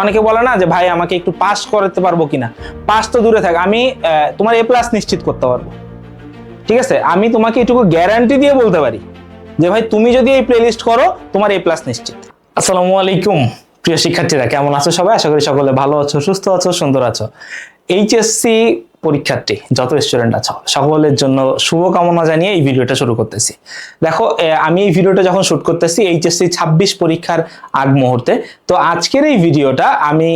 অনেকে বলে না যে ভাই আমাকে একটু পাস করতে পারবো কিনা, পাস তো দূরে থাক, আমি তোমার এ প্লাস নিশ্চিত করতে পারবো। ঠিক আছে, আমি তোমাকে এটুকু গ্যারান্টি দিয়ে বলতে পারি যে ভাই তুমি যদি এই প্লেলিস্ট করো তোমার এ প্লাস নিশ্চিত। আসসালামু আলাইকুম প্রিয় শিক্ষার্থীরা, কেমন আছো সবাই? আশা করি সকলে ভালো আছো, সুস্থ আছো, সুন্দর আছো। এইচএসসি পরীক্ষার্থী যত স্টুডেন্ট আছো সকলের জন্য শুভকামনা জানিয়ে এই ভিডিওটা শুরু করতেছি। দেখো, আমি এই ভিডিওটা যখন শুট করতেছি এইচএসসি 26 পরীক্ষার আগ মুহূর্তে, তো আজকের এই ভিডিওটা আমি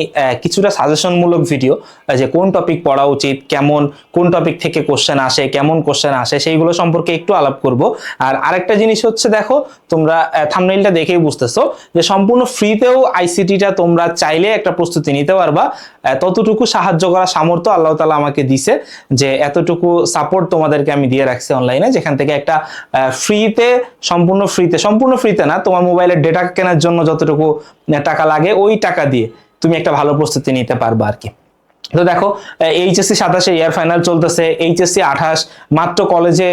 কিছুটা সাজেশনমূলক ভিডিও, যে কোন টপিক পড়া উচিত, কেমন কোন টপিক থেকে কোশ্চেন আসে, কেমন কোশ্চেন আসে, সেইগুলো সম্পর্কে একটু আলাপ করব। আর আরেকটা জিনিস হচ্ছে, দেখো তোমরা থাম্বনেইলটা দেখেই বুঝতেছো যে সম্পূর্ণ ফ্রিতেও আইসিটিটা তোমরা চাইলে একটা প্রস্তুতি নিতে পারবা। ততটুকু সাহায্য করার সামর্থ্য আল্লাহ তাআলা আমাকে দিছে, যে এতটুকু সাপোর্ট তোমাদেরকে আমি দিয়ে রাখছি অনলাইনে, যেখান থেকে একটা ফ্রিতে, সম্পূর্ণ ফ্রিতে না, তোমার মোবাইলের ডেটা কেনার জন্য যতটুকু টাকা লাগে ওই টাকা দিয়ে তুমি একটা ভালো প্রস্তুতি নিতে পারবা আর কি। তো দেখো, এইচএসসি 27 ইয়ার ফাইনাল চলতেছে, এইচএসসি 28 মাত্র কলেজে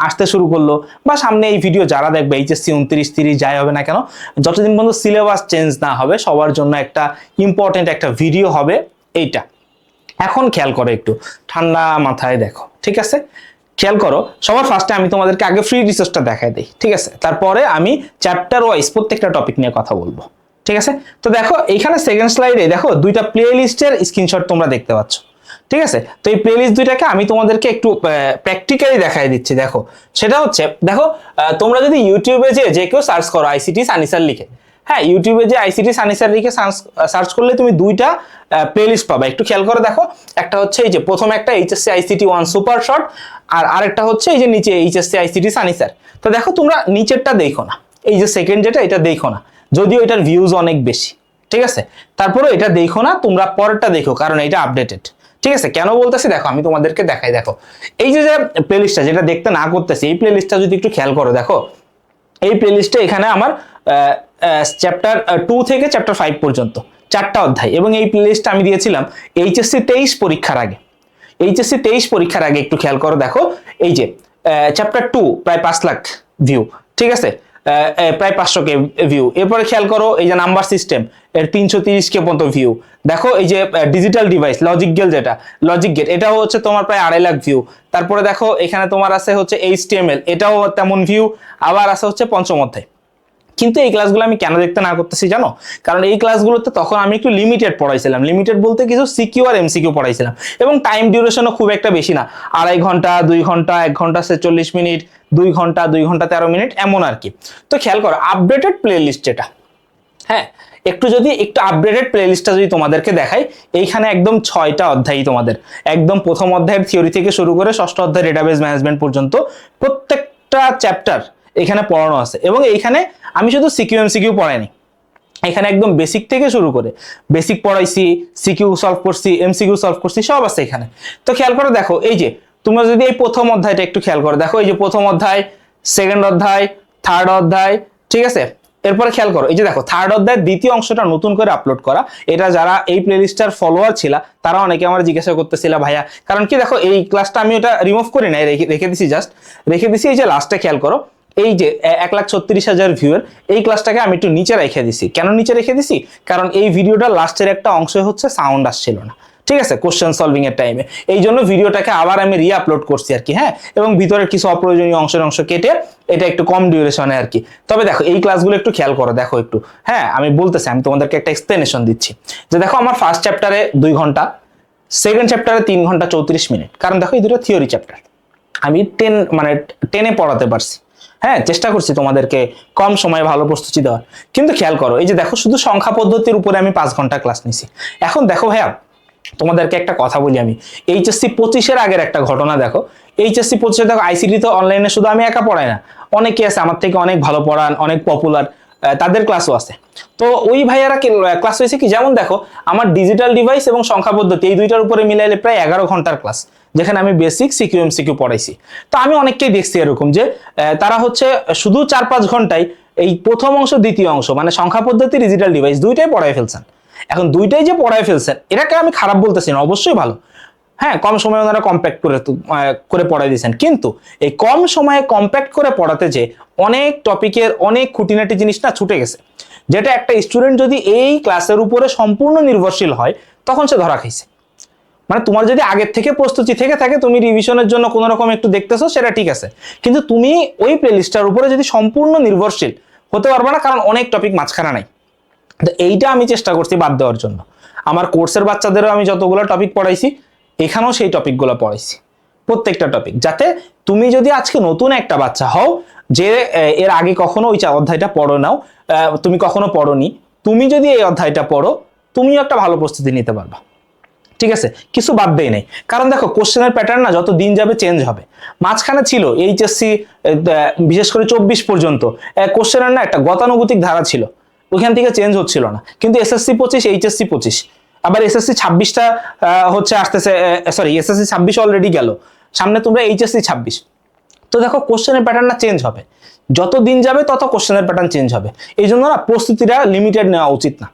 আসতে শুরু করলো, বা সামনে এই ভিডিও যারা দেখবে এইচএসসি 29, 30 যাই হবে না কেন, যতদিন পর্যন্ত সিলেবাস চেঞ্জ না হবে সবার জন্য একটা ইম্পর্টেন্ট একটা ভিডিও হবে এইটা। এখন খেয়াল করো, একটু ঠান্ডা মাথায় দেখো, ঠিক আছে? খেয়াল করো, সবার ফার্স্টে আমি তোমাদেরকে আগে ফ্রি রিসোর্সটা দেখাই দিই, ঠিক আছে? তারপরে আমি চ্যাপ্টার ওয়াইজ প্রত্যেকটা টপিক নিয়ে কথা বলবো, ঠিক আছে? তো দেখো এইখানে সেকেন্ড স্লাইডে দেখো দুইটা প্লে লিস্টের স্ক্রিনশট তোমরা দেখতে পাচ্ছ, ঠিক আছে? তো এই প্লে লিস্ট দুইটাকে আমি তোমাদেরকে একটু প্র্যাকটিক্যালি দেখাই দিচ্ছি। দেখো, সেটা হচ্ছে, দেখো তোমরা যদি ইউটিউবে যে কেউ সার্চ করো আইসিটি সানিসার লিখে, হ্যাঁ, ইউটিউবে যে আইসিটি সানিসার লিখে সার্চ করলে তুমি দুইটা প্লেলিস্ট পাবা। একটু খেয়াল করে দেখো, একটা হচ্ছে এই যে প্রথম একটা এইচএসসি আইসিটি 1 সুপার শর্ট, আর আরেকটা হচ্ছে এই যে নিচে এইচএসসি আইসিটি সানিসার। তো দেখো তোমরা নিচেরটা দেখো না, এই যে সেকেন্ড যেটা, এটা দেখো না, যদিও এটার ভিউজ অনেক বেশি, ঠিক আছে? তারপরে এটা দেখো না, তোমরা পরেরটা দেখো, কারণ এটা আপডেটেড, ঠিক আছে? কেন বলতেছি দেখো, আমি তোমাদেরকে দেখাই। দেখো এই যে প্লেলিস্টটা যেটা দেখতে না করতেছি, এই প্লেলিস্টটা যদি একটু খেয়াল করো, দেখো এই প্লেলিস্টে এখানে আমার চ্যাপ্টার 2 থেকে চ্যাপ্টার 5 পর্যন্ত 4টা অধ্যায়, এবং এই প্লেলিস্টটা আমি দিয়েছিলাম এইচএসসি 23 পরীক্ষার আগে। এইচএসসি 23 পরীক্ষার আগে একটু খেয়াল করো, দেখো এই যে চ্যাপ্টার 2 প্রায় 5 লাখ ভিউ, ঠিক আছে? প্রায় 500K ভিউ। এরপরে খেয়াল করো এই যে নাম্বার সিস্টেম, এর 330K পর্যন্ত ভিউ। দেখো এই যে ডিজিটাল ডিভাইস লজিক গেট, এটাও হচ্ছে তোমার প্রায় 2.5 লাখ ভিউ। তারপরে দেখো এখানে তোমার আছে হচ্ছে HTML, এটাও তেমন ভিউ। আবার আছে হচ্ছে পঞ্চম অধ্যায়। কিন্তু এই ক্লাসগুলো আমি কেন দেখতে না করতেছি জানো? কারণ এই ক্লাসগুলোতে তখন আমি একটু লিমিটেড পড়াইছিলাম, লিমিটেড বলতে কিছু সিকিউ আর এমসিকিউ পড়াইছিলাম, এবং টাইম ডিউরেশনও খুব একটা বেশি না, 2.5 ঘন্টা, 2 ঘন্টা, 1 ঘন্টা 40 মিনিট, 2 ঘন্টা, 2 ঘন্টা 13 মিনিট, এমন আর কি। তো খেয়াল করো আপডেটেড প্লে লিস্ট যেটা, হ্যাঁ, একটু আপডেটেড প্লেলিস্টটা যদি তোমাদেরকে দেখাই, এইখানে একদম 6টা অধ্যায় তোমাদের, একদম প্রথম অধ্যায়ের থিওরি থেকে শুরু করে 6ষ্ঠ অধ্যায় ডেটাবেস ম্যানেজমেন্ট পর্যন্ত প্রত্যেকটা চ্যাপ্টার এখানে পড়ানো আছে। এবং এইখানে আমি শুধু সিকিউ এমসিকিউ পড়াইনি, এখানে একদম বেসিক থেকে শুরু করে বেসিক পড়াইছি, সিকিউ সলভ করছি, এমসিকিউ সলভ করছি, সব আছে এখানে। তো খেয়াল করে দেখো, এই যে তোমরা যদি এই প্রথম অধ্যায়টা একটু খেয়াল করো, দেখো এই যে প্রথম অধ্যায়, সেকেন্ড অধ্যায়, থার্ড অধ্যায়, ঠিক আছে? এরপরে খেয়াল করো, এই যে দেখো থার্ড অধ্যায়ের দ্বিতীয় অংশটা নতুন করে আপলোড করা। এটা যারা এই প্লেলিস্টটার ফলোয়ার ছিল তারা অনেকে আমার জিজ্ঞাসা করতেছিল ভাইয়া, কারণ কি দেখো এই ক্লাসটা আমি ওটা রিমুভ করি নাই, রেখে দিছি, জাস্ট রেখে দিছি। এই যে লাস্টে খেয়াল করো, এই যে 1,36,000 ভিউয়ের এই ক্লাসটাকে আমি একটু নিচে রেখে দিছি। কেন নিচে রেখে দিছি? কারণ এই ভিডিওটা লাস্টের একটা অংশ হচ্ছে সাউন্ড আসছিল না, ঠিক আছে, কোশ্চেন সলভিং এর টাইমে। এই জন্য ভিডিওটাকে আবার আমি রিআপলোড করছি আর কি, হ্যাঁ, এবং ভিতরের কিছু অপ্রয়োজনীয় অংশ কেটে এটা একটু কম ডিউরেশনে আর কি। তবে দেখো এই ক্লাসগুলো একটু খেয়াল করো, দেখো একটু, হ্যাঁ, আমি বলতেছি, আমি তোমাদেরকে একটা এক্সপ্লেনেশন দিচ্ছি, যে দেখো আমার ফার্স্ট চ্যাপ্টারে 2 ঘন্টা, সেকেন্ড চ্যাপ্টারে 3 ঘন্টা 34 মিনিট, কারণ দেখো এই দুটো থিওরি চ্যাপ্টার, আমি 10 পড়াতে পারছি। হ্যাঁ, চেষ্টা করছি তোমাদেরকে কম সময়ে ভালো প্রস্তুতি দেওয়ার। কিন্তু খেয়াল করো, এই যে দেখো শুধু সংখ্যা পদ্ধতির উপরে আমি 5 ঘন্টা ক্লাস নিছি। এখন দেখো ভাইয়া, তোমাদেরকে একটা কথা বলি, আমি এইচএসসি 25-এর আগের একটা ঘটনা দেখো। এইচএসসি 25-এ দেখো আইসিটি তো অনলাইনে শুধু আমি একা পড়াই না, অনেকে আছে আমার থেকে অনেক ভালো পড়ান, অনেক পপুলার, তাদের ক্লাসও আছে। তো ওই ভাইয়ারা ক্লাস হয়েছে কি, যেমন দেখো আমার ডিজিটাল ডিভাইস এবং সংখ্যা পদ্ধতি এই দুইটার উপরে মিলাইলে প্রায় 11 ঘন্টার ক্লাস, যেখানে আমি বেসিক, সিকিউ, এমসিকিউ পড়াইছি। তো আমি অনেককেই দেখছি এরকম যে তারা হচ্ছে শুধু 4-5 ঘন্টায় এই প্রথম অংশ, দ্বিতীয় অংশ, মানে সংখ্যা পদ্ধতি, ডিজিটাল ডিভাইস দুইটাই পড়াই ফেলছেন। এখন দুইটাই যে পড়ায় ফেলছেন এটাকে আমি খারাপ বলতেছি না, অবশ্যই ভালো, হ্যাঁ, কম সময়ে ওনারা কম্প্যাক্ট করে পড়াই দিয়েছেন। কিন্তু এই কম সময়ে কম্প্যাক্ট করে পড়াতে যে অনেক টপিকের অনেক খুঁটিনাটি জিনিস না ছুটে গেছে। যেটা একটা স্টুডেন্ট যদি এই ক্লাসের উপরে সম্পূর্ণ নির্ভরশীল হয় তখন সে ধরা খাইছে। মানে তোমার যদি আগের থেকে প্রস্তুতি থেকে থাকে, তুমি রিভিশনের জন্য কোনো রকম একটু দেখতেছো, সেটা ঠিক আছে, কিন্তু তুমি ওই প্লেলিস্টটার উপরে যদি সম্পূর্ণ নির্ভরশীল হতে পারবে না, কারণ অনেক টপিক মাঝখানে নাই। তো এইটা আমি চেষ্টা করছি বাদ দেওয়ার জন্য। আমার কোর্সের বাচ্চাদেরও আমি যতগুলো টপিক পড়াইছি, এখানেও সেই টপিকগুলো পড়াইছি, প্রত্যেকটা টপিক, যাতে তুমি যদি আজকে নতুন একটা বাচ্চা হও যে এর আগে কখনো ওই অধ্যায়টা পড়ো নাও, তুমি কখনো পড়োনি, তুমি যদি এই অধ্যায়টা পড়ো, তুমিও একটা ভালো প্রস্তুতি নিতে পারবা। ঠিক আছে, কিছু বাদ দেয় নাই, কারণ দেখো কোশ্চেনের প্যাটার্ন না যত দিন যাবে চেঞ্জ হবে। মাঝখানে ছিল এইচএসসি বিশেষ করে 24 পর্যন্ত কোশ্চেনের না একটা গতানুগতিক ধারা ছিল, ওইখান থেকে চেঞ্জ হচ্ছিল না। কিন্তু এসএসসি 25, এইচএসসি 25, আবার এসএসসি 26টা হচ্ছে আসতেছে, সরি এসএসসি 26 অলরেডি গেল, সামনে তোমরা এইচএসসি 26। তো দেখো কোশ্চেনের প্যাটার্নটা চেঞ্জ হবে, যত দিন যাবে তত কোশ্চেনের প্যাটার্ন চেঞ্জ হবে। এই জন্য না প্রস্তুতিটা লিমিটেড নেওয়া উচিত না,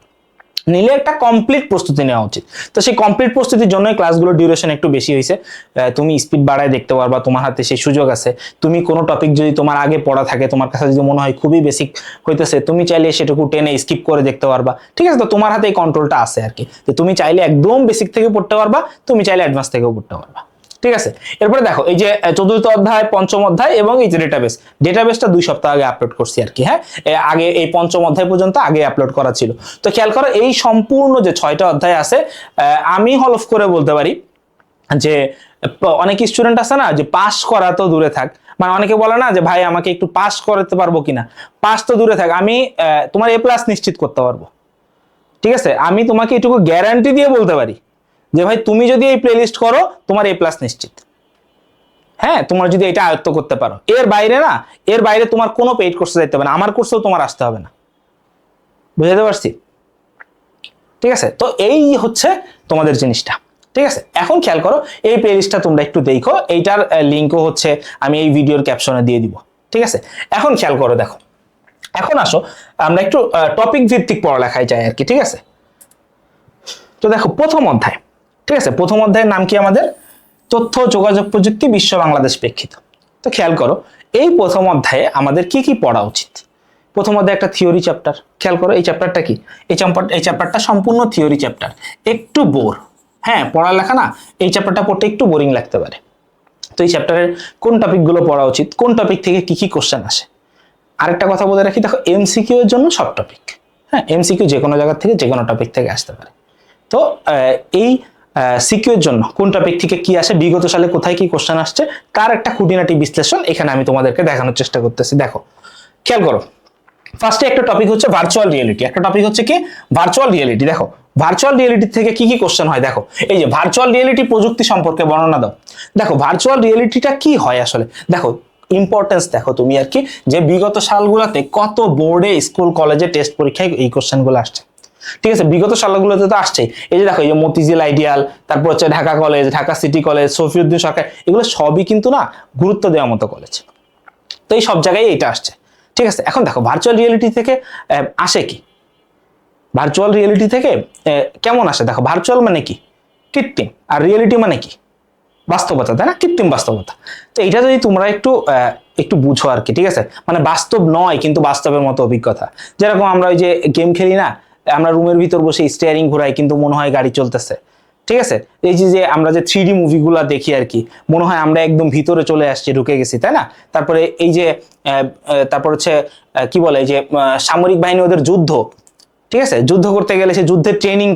নিলে একটা কমপ্লিট প্রস্তুতি নেওয়া উচিত। তো সেই কমপ্লিট প্রস্তুতির জন্য ক্লাসগুলোর ডিউরেশন একটু বেশি হয়েছে, তুমি স্পিড বাড়ায় দেখতে পারবা, তোমার হাতে সেই সুযোগ আছে। তুমি কোনো টপিক যদি তোমার আগে পড়া থাকে, তোমার কাছে যদি মনে হয় খুবই বেসিক হইতেছে, তুমি চাইলে সেটুকু টেনে স্কিপ করে দেখতে পারবা। ঠিক আছে, তো তোমার হাতে এই কন্ট্রোলটা আছে আর কি, যে তুমি চাইলে একদম বেসিক থেকে পড়তে পারবা, তুমি চাইলে অ্যাডভান্স থেকেও পড়তে পারবা। ঠিক আছে, এরপরে দেখো এই যে চতুর্থ অধ্যায়, পঞ্চম অধ্যায় এবং এই যে ডেটাবেসটা 2 সপ্তাহ আগে আপলোড করছি আর কি। হ্যাঁ, আগে এই পঞ্চম অধ্যায় পর্যন্ত আগে আপলোড করা ছিল। তো খেয়াল করো এই সম্পূর্ণ যে 6টা অধ্যায় আছে, আমি হলফ করে বলতে পারি যে অনেক স্টুডেন্ট আছে না, যে পাস করা তো দূরে থাক, মানে অনেকে বলে না যে ভাই আমাকে একটু পাস করাতে পারবো কিনা, পাস তো দূরে থাক, আমি তোমার A+ নিশ্চিত করতে পারবো। ঠিক আছে, আমি তোমাকে এটুকু গ্যারান্টি দিয়ে বলতে পারি যে ভাই তুমি যদি এই প্লেলিস্ট করো, তোমার A+ নিশ্চিত। হ্যাঁ, তোমার যদি এটা আয়ত্ত করতে পারো, এর বাইরে না, এর বাইরে তোমার কোনো পেইড কোর্সে যাইতে হবে না, আমার কোর্সেও তোমার আসতে হবে না। বুঝতে পারছি? ঠিক আছে, তো এই হচ্ছে তোমাদের জিনিসটা। ঠিক আছে, এখন খেয়াল করো এই প্লেলিস্টটা তোমরা একটু দেখো, এইটার লিঙ্কও হচ্ছে আমি এই ভিডিওর ক্যাপশনে দিয়ে দিব। ঠিক আছে, এখন খেয়াল করো, দেখো এখন আসো আমরা একটু টপিক ভিত্তিক পড়ালেখায় যাই আর কি। ঠিক আছে, তো দেখো প্রথম অধ্যায়, ঠিক আছে, প্রথম অধ্যায়ের নাম কি আমাদের? তথ্য যোগাযোগ প্রযুক্তি বিশ্ব বাংলাদেশ প্রেক্ষিত। তো খেয়াল করো এই প্রথম অধ্যায়ে আমাদের কি কি পড়া উচিত। প্রথম অধ্যায়ে একটা থিওরি চ্যাপ্টার, খেয়াল করো এই চ্যাপ্টারটা কি, এই চ্যাপ্টারটা সম্পূর্ণ থিওরি চ্যাপ্টার, একটু বোর। হ্যাঁ, পড়ালেখা না এই চ্যাপ্টারটা পড়তে একটু বোরিং লাগতে পারে। তো এই চ্যাপ্টারের কোন টপিকগুলো পড়া উচিত, কোন টপিক থেকে কি কি কোশ্চেন আসে। আরেকটা কথা বলে রাখি, দেখো এমসিকিউ এর জন্য সব টপিক, হ্যাঁ এমসিকিউ যে কোনো জায়গা থেকে যে কোনো টপিক থেকে আসতে পারে। তো এই সিকিউ এর জন্য কোন টপিক থেকে কি আসে, বিগত সালে কোথায় কি কোশ্চেন আসছে, তার একটা খুঁটিনাটি বিশ্লেষণ এখানে আমি তোমাদেরকে দেখানোর চেষ্টা করতেছি। দেখো খেয়াল করো, ফার্স্টে একটা টপিক হচ্ছে ভার্চুয়াল রিয়েলিটি, একটা টপিক হচ্ছে কি ভার্চুয়াল রিয়েলিটি। দেখো ভার্চুয়াল রিয়েলিটি থেকে কি কি কোশ্চেন হয়, দেখো এই যে ভার্চুয়াল রিয়েলিটি প্রযুক্তি সম্পর্কে বর্ণনা দাও। দেখো ভার্চুয়াল রিয়েলিটিটা কি হয় আসলে, দেখো ইম্পর্টেন্স দেখো তুমি আর কি, যে বিগত সালগুলোতে কত বোর্ডে, স্কুল, কলেজে, টেস্ট পরীক্ষায় এই কোশ্চেনগুলো আসছে। ঠিক আছে, বিগত সালগুলোতে তো আসছেই। এই যে দেখো এই যে মতিঝিল আইডিয়াল, তারপর হচ্ছে Dhaka college, Dhaka city college, Shafiuddin Sarkar, এগুলো সবই কিন্তু না গুরুত্ব দেওয়ার মতো কলেজ। তো এই সব জায়গায় এটা আসছে। ঠিক আছে, এখন দেখো ভার্চুয়াল রিয়েলিটি থেকে আসে কি, ভার্চুয়াল রিয়েলিটি থেকে কেমন আসে, দেখো ভার্চুয়াল মানে কি কৃত্রিম, আর রিয়েলিটি মানে কি বাস্তবতা, তাই না, কৃত্রিম বাস্তবতা। তো এটা যদি তোমরা একটু একটু বুঝো আর কি। ঠিক আছে, মানে বাস্তব নয় কিন্তু বাস্তবের মতো অভিজ্ঞতা। যেরকম আমরা ওই যে গেম খেলি না, আমরা রুমের ভিতর বসে স্টিয়ারিং ঘোরাই কিন্তু মনে হয় গাড়ি চলতেছে। ঠিক আছে, এই যে আমরা যে 3D মুভিগুলো দেখি আর কি, মনে হয় আমরা একদম ভিতরে চলে আসছি, ঢুকে গেছি, তাই না। তারপরে এই যে তারপর হচ্ছে কি বলে, এই যে সামরিক বাহিনী ওদের যুদ্ধ, ঠিক আছে, যুদ্ধ করতে গেলে সে যুদ্ধের ট্রেনিং,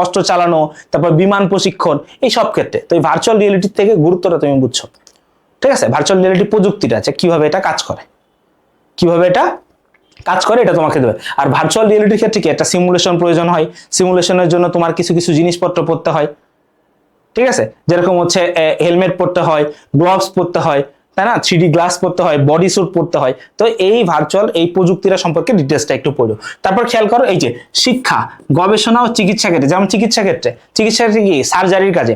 অস্ত্র চালানো, তারপর বিমান প্রশিক্ষণ, এই সব ক্ষেত্রে। তো এই ভার্চুয়াল রিয়েলিটির থেকে গুরুত্বটা তুমি বুঝছো। ঠিক আছে, ভার্চুয়াল রিয়েলিটি প্রযুক্তিটা আছে, কিভাবে এটা কাজ করে, কিভাবে এটা কাজ করে এটা তোমাকে দেবে। আর ভার্চুয়াল রিয়েলিটির ক্ষেত্রে কি একটা সিমুলেশন প্রয়োজন হয়, সিমুলেশনের জন্য তোমার কিছু কিছু জিনিসপত্র পড়তে হয়। ঠিক আছে, যেরকম হচ্ছে হেলমেট পরতে হয়, গ্লোভস পরতে হয়, তাই না, 3D গ্লাস পরতে হয়, বডি স্যুট পরতে হয়। তো এই ভার্চুয়াল এই প্রযুক্তিটা সম্পর্কে ডিটেলসটা একটু পড়ো। তারপর খেয়াল করো এই যে শিক্ষা, গবেষণা ও চিকিৎসা ক্ষেত্রে, যেমন চিকিৎসা ক্ষেত্রে কি সার্জারির কাজে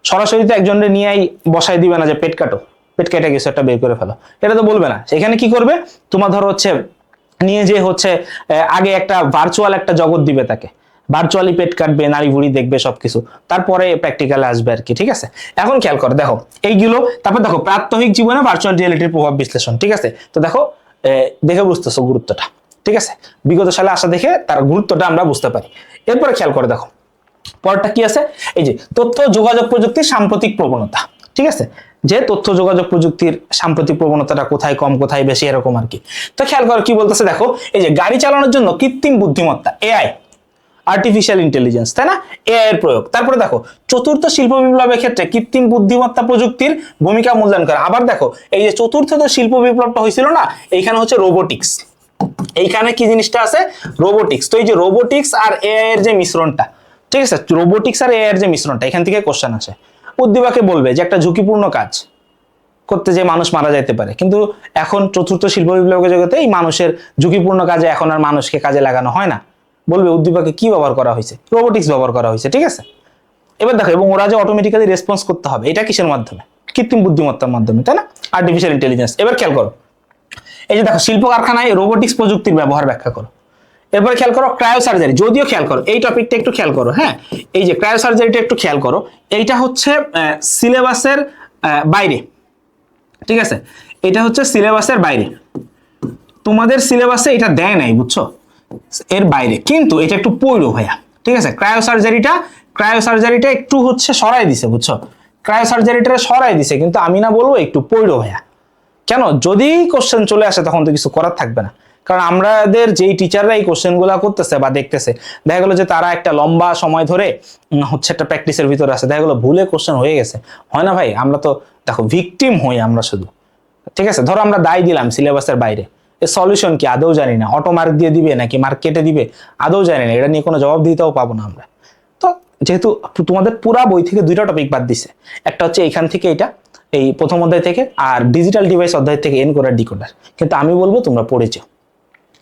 সরাসরি তো একজনের নিয়েই বসাই দিবে না যে পেট কাটো, পেট কেটে কিছু একটা বের করে ফেলো, এটা তো বলবে না। সেখানে কি করবে, তোমার ধরো হচ্ছে নিয়ে যে হচ্ছে আগে একটা ভার্চুয়াল একটা জগৎ দিবে তাকে, ভার্চুয়ালি পেট কাটবে, নাড়ি ভুড়ি দেখবে সবকিছু, তারপরে প্র্যাকটিক্যালে আসবে আর কি। ঠিক আছে, এখন খেয়াল করো, দেখো এইগুলো, তারপর দেখো প্রাত্যহিক জীবনে ভার্চুয়াল রিয়েলিটির প্রভাব বিশ্লেষণ। ঠিক আছে, তো দেখো দেখে বুঝতেছো গুরুত্বটা। ঠিক আছে, বিগত সালে আসা দেখে তার গুরুত্বটা আমরা বুঝতে পারি। এরপরে খেয়াল করে দেখো পরেরটা কি আছে, এই যে তথ্য যোগাযোগ প্রযুক্তির সাম্প্রতিক প্রবণতা। ঠিক আছে, যে তথ্য যোগাযোগ প্রযুক্তির সাম্প্রতিক প্রবণতাটা কোথায় কম কোথায় বেশি এরকম আর কি। তো খেয়াল করো কি বলতেছে দেখো, এই যে গাড়ি চালানোর জন্য কৃত্রিম বুদ্ধিমত্তা এআই, আর্টিফিশিয়াল ইন্টেলিজেন্স, তাই না, এআই এর প্রয়োগ। তারপরে দেখো চতুর্থ শিল্প বিপ্লবের ক্ষেত্রে কৃত্রিম বুদ্ধিমত্তা প্রযুক্তির ভূমিকা মূল্যায়ন করা। আবার দেখো এই যে চতুর্থ যে শিল্প বিপ্লবটা হয়েছিল না, এইখানে হচ্ছে রোবোটিক্স, এইখানে কি জিনিসটা আছে, রোবোটিক্স। তো এই যে রোবোটিক্স আর এআই এর যে মিশ্রণটা, ঠিক আছে, রোবোটিক্স আর এআই এর যে মিশ্রণটা, এখান থেকে কোশ্চেন আসে। উদ্দীপকে বলবে যে একটা ঝুঁকিপূর্ণ কাজ করতে যে মানুষ মারা যাইতে পারে, কিন্তু এখন চতুর্থ শিল্প বিপ্লবের জগতে এই মানুষের ঝুঁকিপূর্ণ কাজে এখন আর মানুষকে কাজে লাগানো হয় না। বলবে উদ্দীপকে কি ব্যবহার করা হয়েছে, রোবোটিক্স ব্যবহার করা হয়েছে। ঠিক আছে, এবার দেখো এবং ওরা যে অটোমেটিক্যালি রেসপন্স করতে হবে, এটা কিসের মাধ্যমে, কৃত্রিম বুদ্ধিমত্তার মাধ্যমে, তাই না, আর্টিফিশিয়াল ইন্টেলিজেন্স। এবার খেয়াল করো এই যে দেখো শিল্প কারখানায় রোবোটিক্স প্রযুক্তির ব্যবহার ব্যাখ্যা করো। এরপরে খেয়াল করো ক্রায়ো সার্জারি, যদিও খেয়াল করো এই টপিকটা একটু খেয়াল করো, হ্যাঁ, এই যে ক্রায়ো সার্জারিটা একটু খেয়াল করো, এইটা হচ্ছে সিলেবাসের বাইরে। ঠিক আছে, এটা হচ্ছে সিলেবাসের বাইরে, তোমাদের সিলেবাসে এটা দেয় নাই, বুঝছো, এর বাইরে, কিন্তু এটা একটু পড়ো ভাইয়া। ঠিক আছে, ক্রায়ো সার্জারিটা একটু হচ্ছে সরাই দিছে, বুঝছো, ক্রায়ো সার্জারিটা সরাই দিছে, কিন্তু আমি না বলবো একটু পড়ো ভাইয়া। কেন, যদি কোশ্চেন চলে আসে তখন তো কিছু করার থাকবে না, কারণ আমাদের যেই টিচাররা এই কোশ্চেন গুলা করতেছে বা দেখতেছে, দেখা গেলো যে তারা একটা লম্বা সময় ধরে হচ্ছে একটা প্র্যাকটিসের ভিতরে আছে, দেখা গেলো ভুলে কোশ্চেন হয়ে গেছে, হয় না ভাই, আমরা তো দেখো ভিকটিম হই আমরা শুধু। ঠিক আছে, ধরো আমরা দায় দিলাম সিলেবাসের বাইরে, এর সলিউশন কি আদৌ জানি না, অটো মার্ক দিয়ে দিবে নাকি মার্ক কেটে দিবে আদৌ জানি না, এটা নিয়ে কোনো জবাব দিতেও পাবো না আমরা। তো যেহেতু তোমাদের পুরা বই থেকে দুইটা টপিক বাদ দিছে, একটা হচ্ছে এইখান থেকে এটা, এই প্রথম অধ্যায় থেকে, আর ডিজিটাল ডিভাইস অধ্যায় থেকে এনকোডার ডিকোডার, কিন্তু আমি বলবো তোমরা পড়েছো।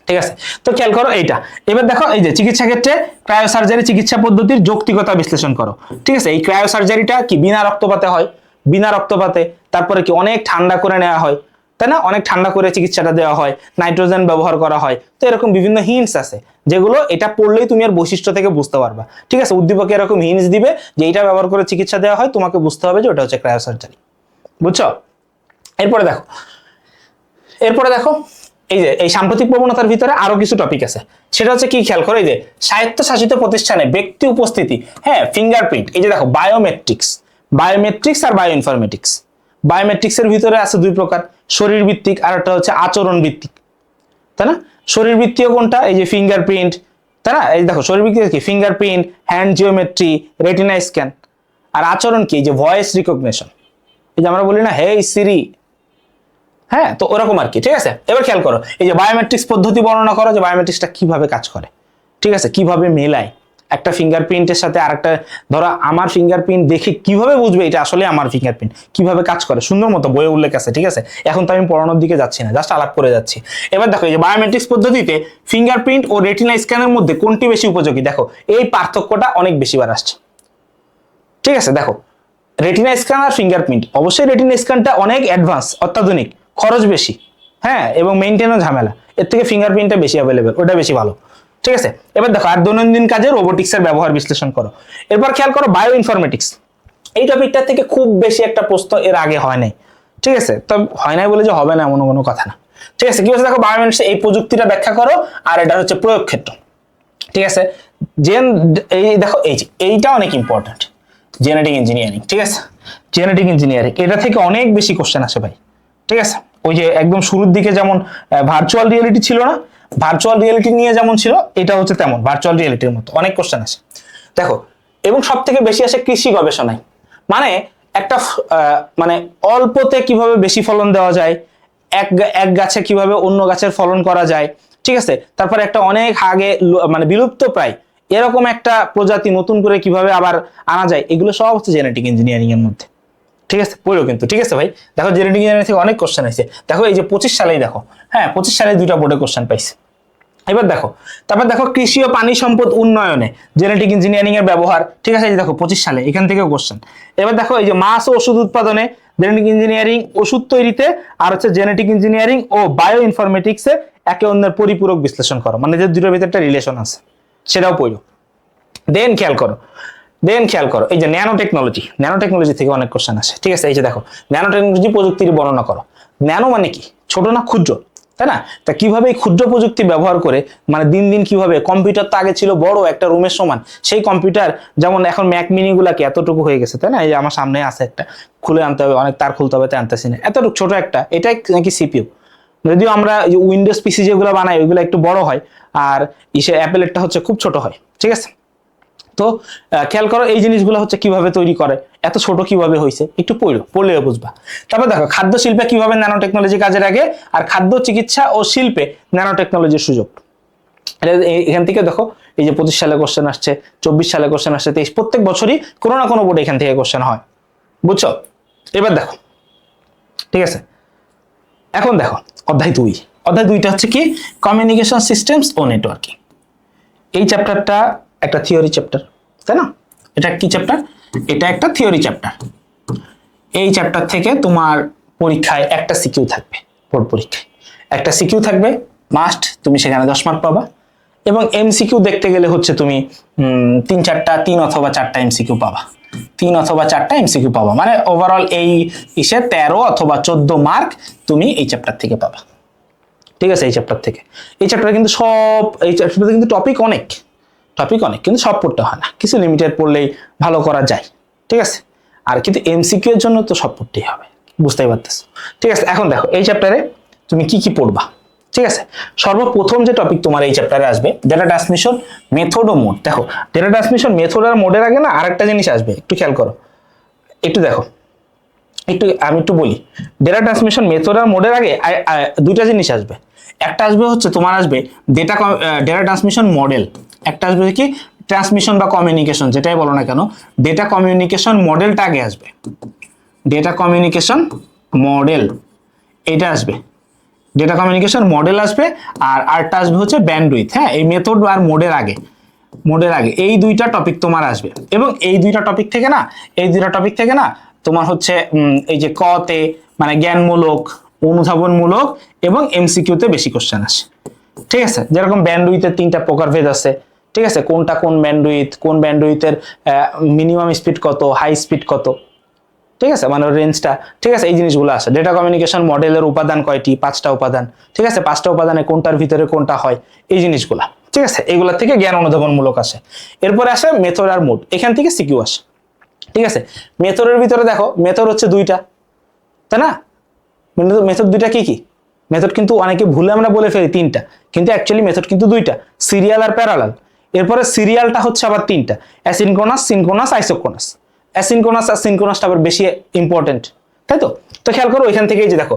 ঠিক আছে, তো খেয়াল করো এইটা। এবার দেখো এই যে চিকিৎসা ক্ষেত্রে ক্রায়ো সার্জারি চিকিৎসা পদ্ধতির যৌক্তিকতা বিশ্লেষণ করো। ঠিক আছে, এই ক্রায়ো সার্জারিটা কি বিনা রক্তপাতে হয়, বিনা রক্তপাতে, তারপরে কি অনেক ঠান্ডা করে নেওয়া হয়, তাই না, অনেক ঠান্ডা করে চিকিৎসাটা দেওয়া হয়, নাইট্রোজেন ব্যবহার করা হয়। তো এরকম বিভিন্ন হিন্টস আছে যেগুলো এটা পড়লেই তুমি আর বৈশিষ্ট্য থেকে বুঝতে পারবা। ঠিক আছে, উদ্দীপকে এরকম হিন্টস দিবে যে এটা ব্যবহার করে চিকিৎসা দেওয়া হয়, তোমাকে বুঝতে হবে যে ওটা হচ্ছে ক্রায়ো সার্জারি, বুঝছো। এরপরে দেখো এই যে এই সাম্প্রতিক প্রবণতার ভিতরে আরো কিছু টপিক আছে, সেটা হচ্ছে কি খেয়াল করো, এই যে স্বায়ত্তশাসিত প্রতিষ্ঠানে ব্যক্তি উপস্থিতি, হ্যাঁ, ফিঙ্গারপ্রিন্ট, এই যে দেখো বায়োমেট্রিক্স আর বায়ো ইনফরমেটিক্স। বায়োমেট্রিক্স এর ভিতরে আছে দুই প্রকার, শরীর ভিত্তিক আর একটা হচ্ছে আচরণ ভিত্তিক, তাই না। শরীর ভিত্তিক কোনটা, এই যে ফিঙ্গারপ্রিন্ট, তাই না, এই দেখো শরীর ভিত্তিক কি fingerprint, hand geometry, retina scan. আর আচরণ কি, এই যে ভয়েস রিকগনিশন, এই যে আমরা বলি না হে সিরি, হ্যাঁ, তো ওরকম আর কি। ঠিক আছে, এবার খেয়াল করো এই যে বায়োমেট্রিক্স পদ্ধতি বর্ণনা করো, যে বায়োমেট্রিক্সটা কিভাবে কাজ করে, ঠিক আছে, কিভাবে মেলায় একটা ফিঙ্গারপ্রিন্টের সাথে আরেকটা। ধরো আমার ফিঙ্গারপ্রিন্ট দেখে কিভাবে বুঝবে এটা আসলে আমার ফিঙ্গারপ্রিন্ট, কিভাবে কাজ করে, সুন্দর মতো বইয়ে উল্লেখ আছে। ঠিক আছে, এখন তো আমি পড়ানোর দিকে যাচ্ছি না, জাস্ট আলাপ করে যাচ্ছি। এবার দেখো এই যে বায়োমেট্রিক্স পদ্ধতিতে ফিঙ্গারপ্রিন্ট ও রেটিনা স্ক্যানের মধ্যে কোনটি বেশি উপযোগী, দেখো এই পার্থক্যটা অনেক বেশিবার আসছে। ঠিক আছে, দেখো রেটিনা স্ক্যান আর ফিঙ্গারপ্রিন্ট, অবশ্যই রেটিনা স্ক্যানটা অনেক অ্যাডভান্স, অত্যাধুনিক, খরচ বেশি, হ্যাঁ, এবং মেইনটেনও ঝামেলা, এর থেকে ফিঙ্গারপ্রিন্টটা বেশি অ্যাভেলেবেল, ওটা বেশি ভালো। ঠিক আছে, এবার দেখো আর দৈনন্দিন কাজে রোবোটিক্সের ব্যবহার বিশ্লেষণ করো। এরপর খেয়াল করো বায়ো ইনফরমেটিক্স, এই টপিকটা থেকে খুব বেশি একটা প্রশ্ন এর আগে হয় নাই। ঠিক আছে, তো হয় নাই বলে যে হবে না এমন কোনো কথা না। ঠিক আছে, কি হচ্ছে দেখো বায়োমেট্রিক্স এই প্রযুক্তিটা ব্যাখ্যা করো, আর এটা হচ্ছে প্রয়োগ ক্ষেত্র। ঠিক আছে, এই দেখো এই যে এইটা অনেক ইম্পর্টেন্ট, জেনেটিক ইঞ্জিনিয়ারিং। ঠিক আছে, জেনেটিক ইঞ্জিনিয়ারিং এটা থেকে অনেক বেশি কোশ্চেন আসে ভাই। ঠিক আছে, ওই যে একদম শুরুর দিকে যেমন ভার্চুয়াল রিয়েলিটি ছিল না, ভার্চুয়াল রিয়েলিটি নিয়ে যেমন ছিল, এটা হচ্ছে তেমন ভার্চুয়াল রিয়েলিটির মতো অনেক কোশ্চেন আসে দেখো। এবং সব থেকে বেশি আসে কৃষি গবেষণায়, মানে একটা মানে অল্পতে কিভাবে বেশি ফলন দেওয়া যায়, এক গাছে কিভাবে অন্য গাছের ফলন করা যায়। ঠিক আছে, তারপরে একটা অনেক আগে মানে বিলুপ্ত প্রায় এরকম একটা প্রজাতি নতুন করে কিভাবে আবার আনা যায়, এগুলো সব হচ্ছে জেনেটিক ইঞ্জিনিয়ারিং এর মধ্যে। ঠিক আছে, পড়ো কিন্তু। ঠিক আছে ভাই, দেখো জেনেটিক ইঞ্জিনিয়ারিং থেকে অনেক কোশ্চেন আছে। দেখো এই যে 25 সালেই দেখো, হ্যাঁ 25 সালে দুইটা বোর্ডে কোশ্চেন পাইছে। এবার দেখো তারপর দেখো কৃষি ও পানি সম্পদ উন্নয়নে জেনেটিক ইঞ্জিনিয়ারিং এর ব্যবহার। ঠিক আছে, এই দেখো 25 সালে এখান থেকেও কোশ্চেন। এবার দেখো এই যে মাছ ও ওষুধ উৎপাদনে জেনেটিক ইঞ্জিনিয়ারিং, ওষুধ তৈরিতে আর হচ্ছে জেনেটিক ইঞ্জিনিয়ারিং ও বায়ো ইনফরমেটিক্সে একে অন্যের পরিপূরক বিশ্লেষণ করো, মানে যে দুটোর ভিতরে একটা রিলেশন আছে সেটাও পড়ো। দেন খেয়াল করো এই যে ন্যানো টেকনোলজি থেকে অনেক কোশ্চেন আসে। ঠিক আছে, এই যে দেখো ন্যানো টেকনোলজি প্রযুক্তির বর্ণনা করো। ন্যানো মানে কি, ছোট না ক্ষুদ্র, তাই না? তা কিভাবে এই ক্ষুদ্র প্রযুক্তি ব্যবহার করে মানে দিন দিন কিভাবে কম্পিউটার তো আগে ছিল বড় একটা রুমের সমান, সেই কম্পিউটার যেমন এখন ম্যাক মিনি গুলাকে এতটুকু হয়ে গেছে, তাই না? এই যে আমার সামনে আছে একটা, খুলে আনতে হবে, অনেক তার খুলতে হবে, তাই আনতেছি না, এতটুকু ছোট একটা, এটাই নাকি সিপিইউ। যদিও আমরা উইন্ডোজ পিসি যেগুলো বানাই ওইগুলো একটু বড় হয়, আর ইসে অ্যাপেলেরটা হচ্ছে খুব ছোট হয়, ঠিক আছে? তো খেয়াল করো এই জিনিসগুলো হচ্ছে কিভাবে তৈরি করে, এত ছোট কিভাবে হয়েছে, একটু পড়লে বুঝবা। তারপর দেখো খাদ্য শিল্পে কিভাবে ন্যানো টেকনোলজি কাজে লাগে, আর খাদ্য চিকিৎসা ও শিল্পে ন্যানো টেকনোলজির সুযোগ। এখান থেকে দেখো এই যে 25 সালে কোশ্চেন আসছে, 24 সালে কোশ্চেন আসছে, 23, প্রত্যেক বছরই কোনো না কোনো বোর্ডে এখান থেকে কোশ্চেন হয়, বুঝছো? এবার দেখো, ঠিক আছে, এখন দেখো অধ্যায় 2। অধ্যায় 2টা হচ্ছে কি, কমিউনিকেশন সিস্টেমস ও নেটওয়ার্কিং। এই চ্যাপ্টারটা একটা থিওরি চ্যাপ্টার, তাই না? এটা কি চ্যাপ্টার? এটা একটা থিওরি চ্যাপ্টার। এই চ্যাপ্টার থেকে তোমার পরীক্ষায় একটা সিকিউ থাকবে, বোর্ড পরীক্ষায় একটা সিকিউ থাকবে মাস্ট, তুমি সেখানে 10 মার্ক পাবা। এবং এমসিকিউ দেখতে গেলে হচ্ছে তুমি 3 অথবা 4টা এমসিকিউ পাবা, 3 অথবা 4টা এমসিকিউ পাবা, মানে ওভারঅল এই ইসে 13 অথবা 14 মার্ক তুমি এই চ্যাপ্টার থেকে পাবা, ঠিক আছে? এই চ্যাপ্টার থেকে, এই চ্যাপ্টার কিন্তু সব, এই চ্যাপ্টারে কিন্তু টপিক অনেক, কিন্তু সব পড়তে হয় না, কিছু লিমিটেড পড়লেই ভালো করা যায়, ঠিক আছে? আর কিন্তু এমসিকিউ এর জন্য তো সব পড়তেই হবে, বুঝতেই পারতেছো, ঠিক আছে? এখন দেখো এই চ্যাপ্টারে তুমি কি কি পড়বা, ঠিক আছে? সর্বপ্রথম যে টপিক তোমার এই চ্যাপ্টারে আসবে, ডেটা ট্রান্সমিশন মেথড ও মোড। দেখো ডেটা ট্রান্সমিশন মেথড আর মোডের আগে না আরেকটা জিনিস আসবে, একটু খেয়াল করো, একটু দেখো, আমি একটু বলি, ডেটা ট্রান্সমিশন মেথড আর মোডের আগে দুইটা জিনিস আসবে। একটা আসবে হচ্ছে তোমার আসবে ডেটা ট্রান্সমিশন মডেল, একটা আসবে কি ট্রান্সমিশন বা কমিউনিকেশন, যেটাই বলো না কেন, ডেটা কমিউনিকেশন মডেলটা আগে আসবে, ডেটা কমিউনিকেশন মডেল এটা আসবে, ডেটা কমিউনিকেশন মডেল আসবে, আর আরটা আসবে হচ্ছে ব্যান্ডউইথ। হ্যাঁ, এই মেথড আর মোডের আগে এই দুইটা টপিক তোমার আসবে। এবং এই দুইটা টপিক থেকে না তোমার হচ্ছে এই যে কতে মানে জ্ঞানমূলক, অনুধাবনমূলক এবং এমসিকিউতে বেশি কোশ্চেন আসে, ঠিক আছে? যেরকম ব্যান্ডউইথের 3টা প্রকারভেদ আছে, ঠিক আছে? কোনটা কোন ব্যান্ডউইথের মিনিমাম স্পিড কত, হাই স্পিড কত, ঠিক আছে? মানে রেঞ্জটা, ঠিক আছে? এই জিনিসগুলো আসে। ডেটা কমিউনিকেশন মডেলের উপাদান কয়টি? 5টা উপাদান, ঠিক আছে? 5টা উপাদানে কোনটার ভিতরে কোনটা হয়, এই জিনিসগুলা, ঠিক আছে? এগুলা থেকে জ্ঞান অনুধাবনমূলক আসে। এরপরে আসে মেথড আর মোড, এখান থেকে সিকিউ আসে, ঠিক আছে? মেথডের ভিতরে দেখো মেথড হচ্ছে 2টা, তাই না? মেথড 2টা কি কি? মেথড কিন্তু অনেকে ভুলে আমরা বলে ফেলি 3টা, কিন্তু অ্যাকচুয়ালি মেথড কিন্তু 2টা, সিরিয়াল আর প্যারালাল। এরপরে সিরিয়ালটা হচ্ছে আবার 3টা, অ্যাসিনক্রোনাস, সিনক্রোনাস, আইসোক্রোনাস। অ্যাসিনক্রোনাস আর সিনক্রোনাসটা আবার বেশি ইম্পর্টেন্ট, তাই তো? তো খেয়াল করো এখান থেকে এই যে দেখো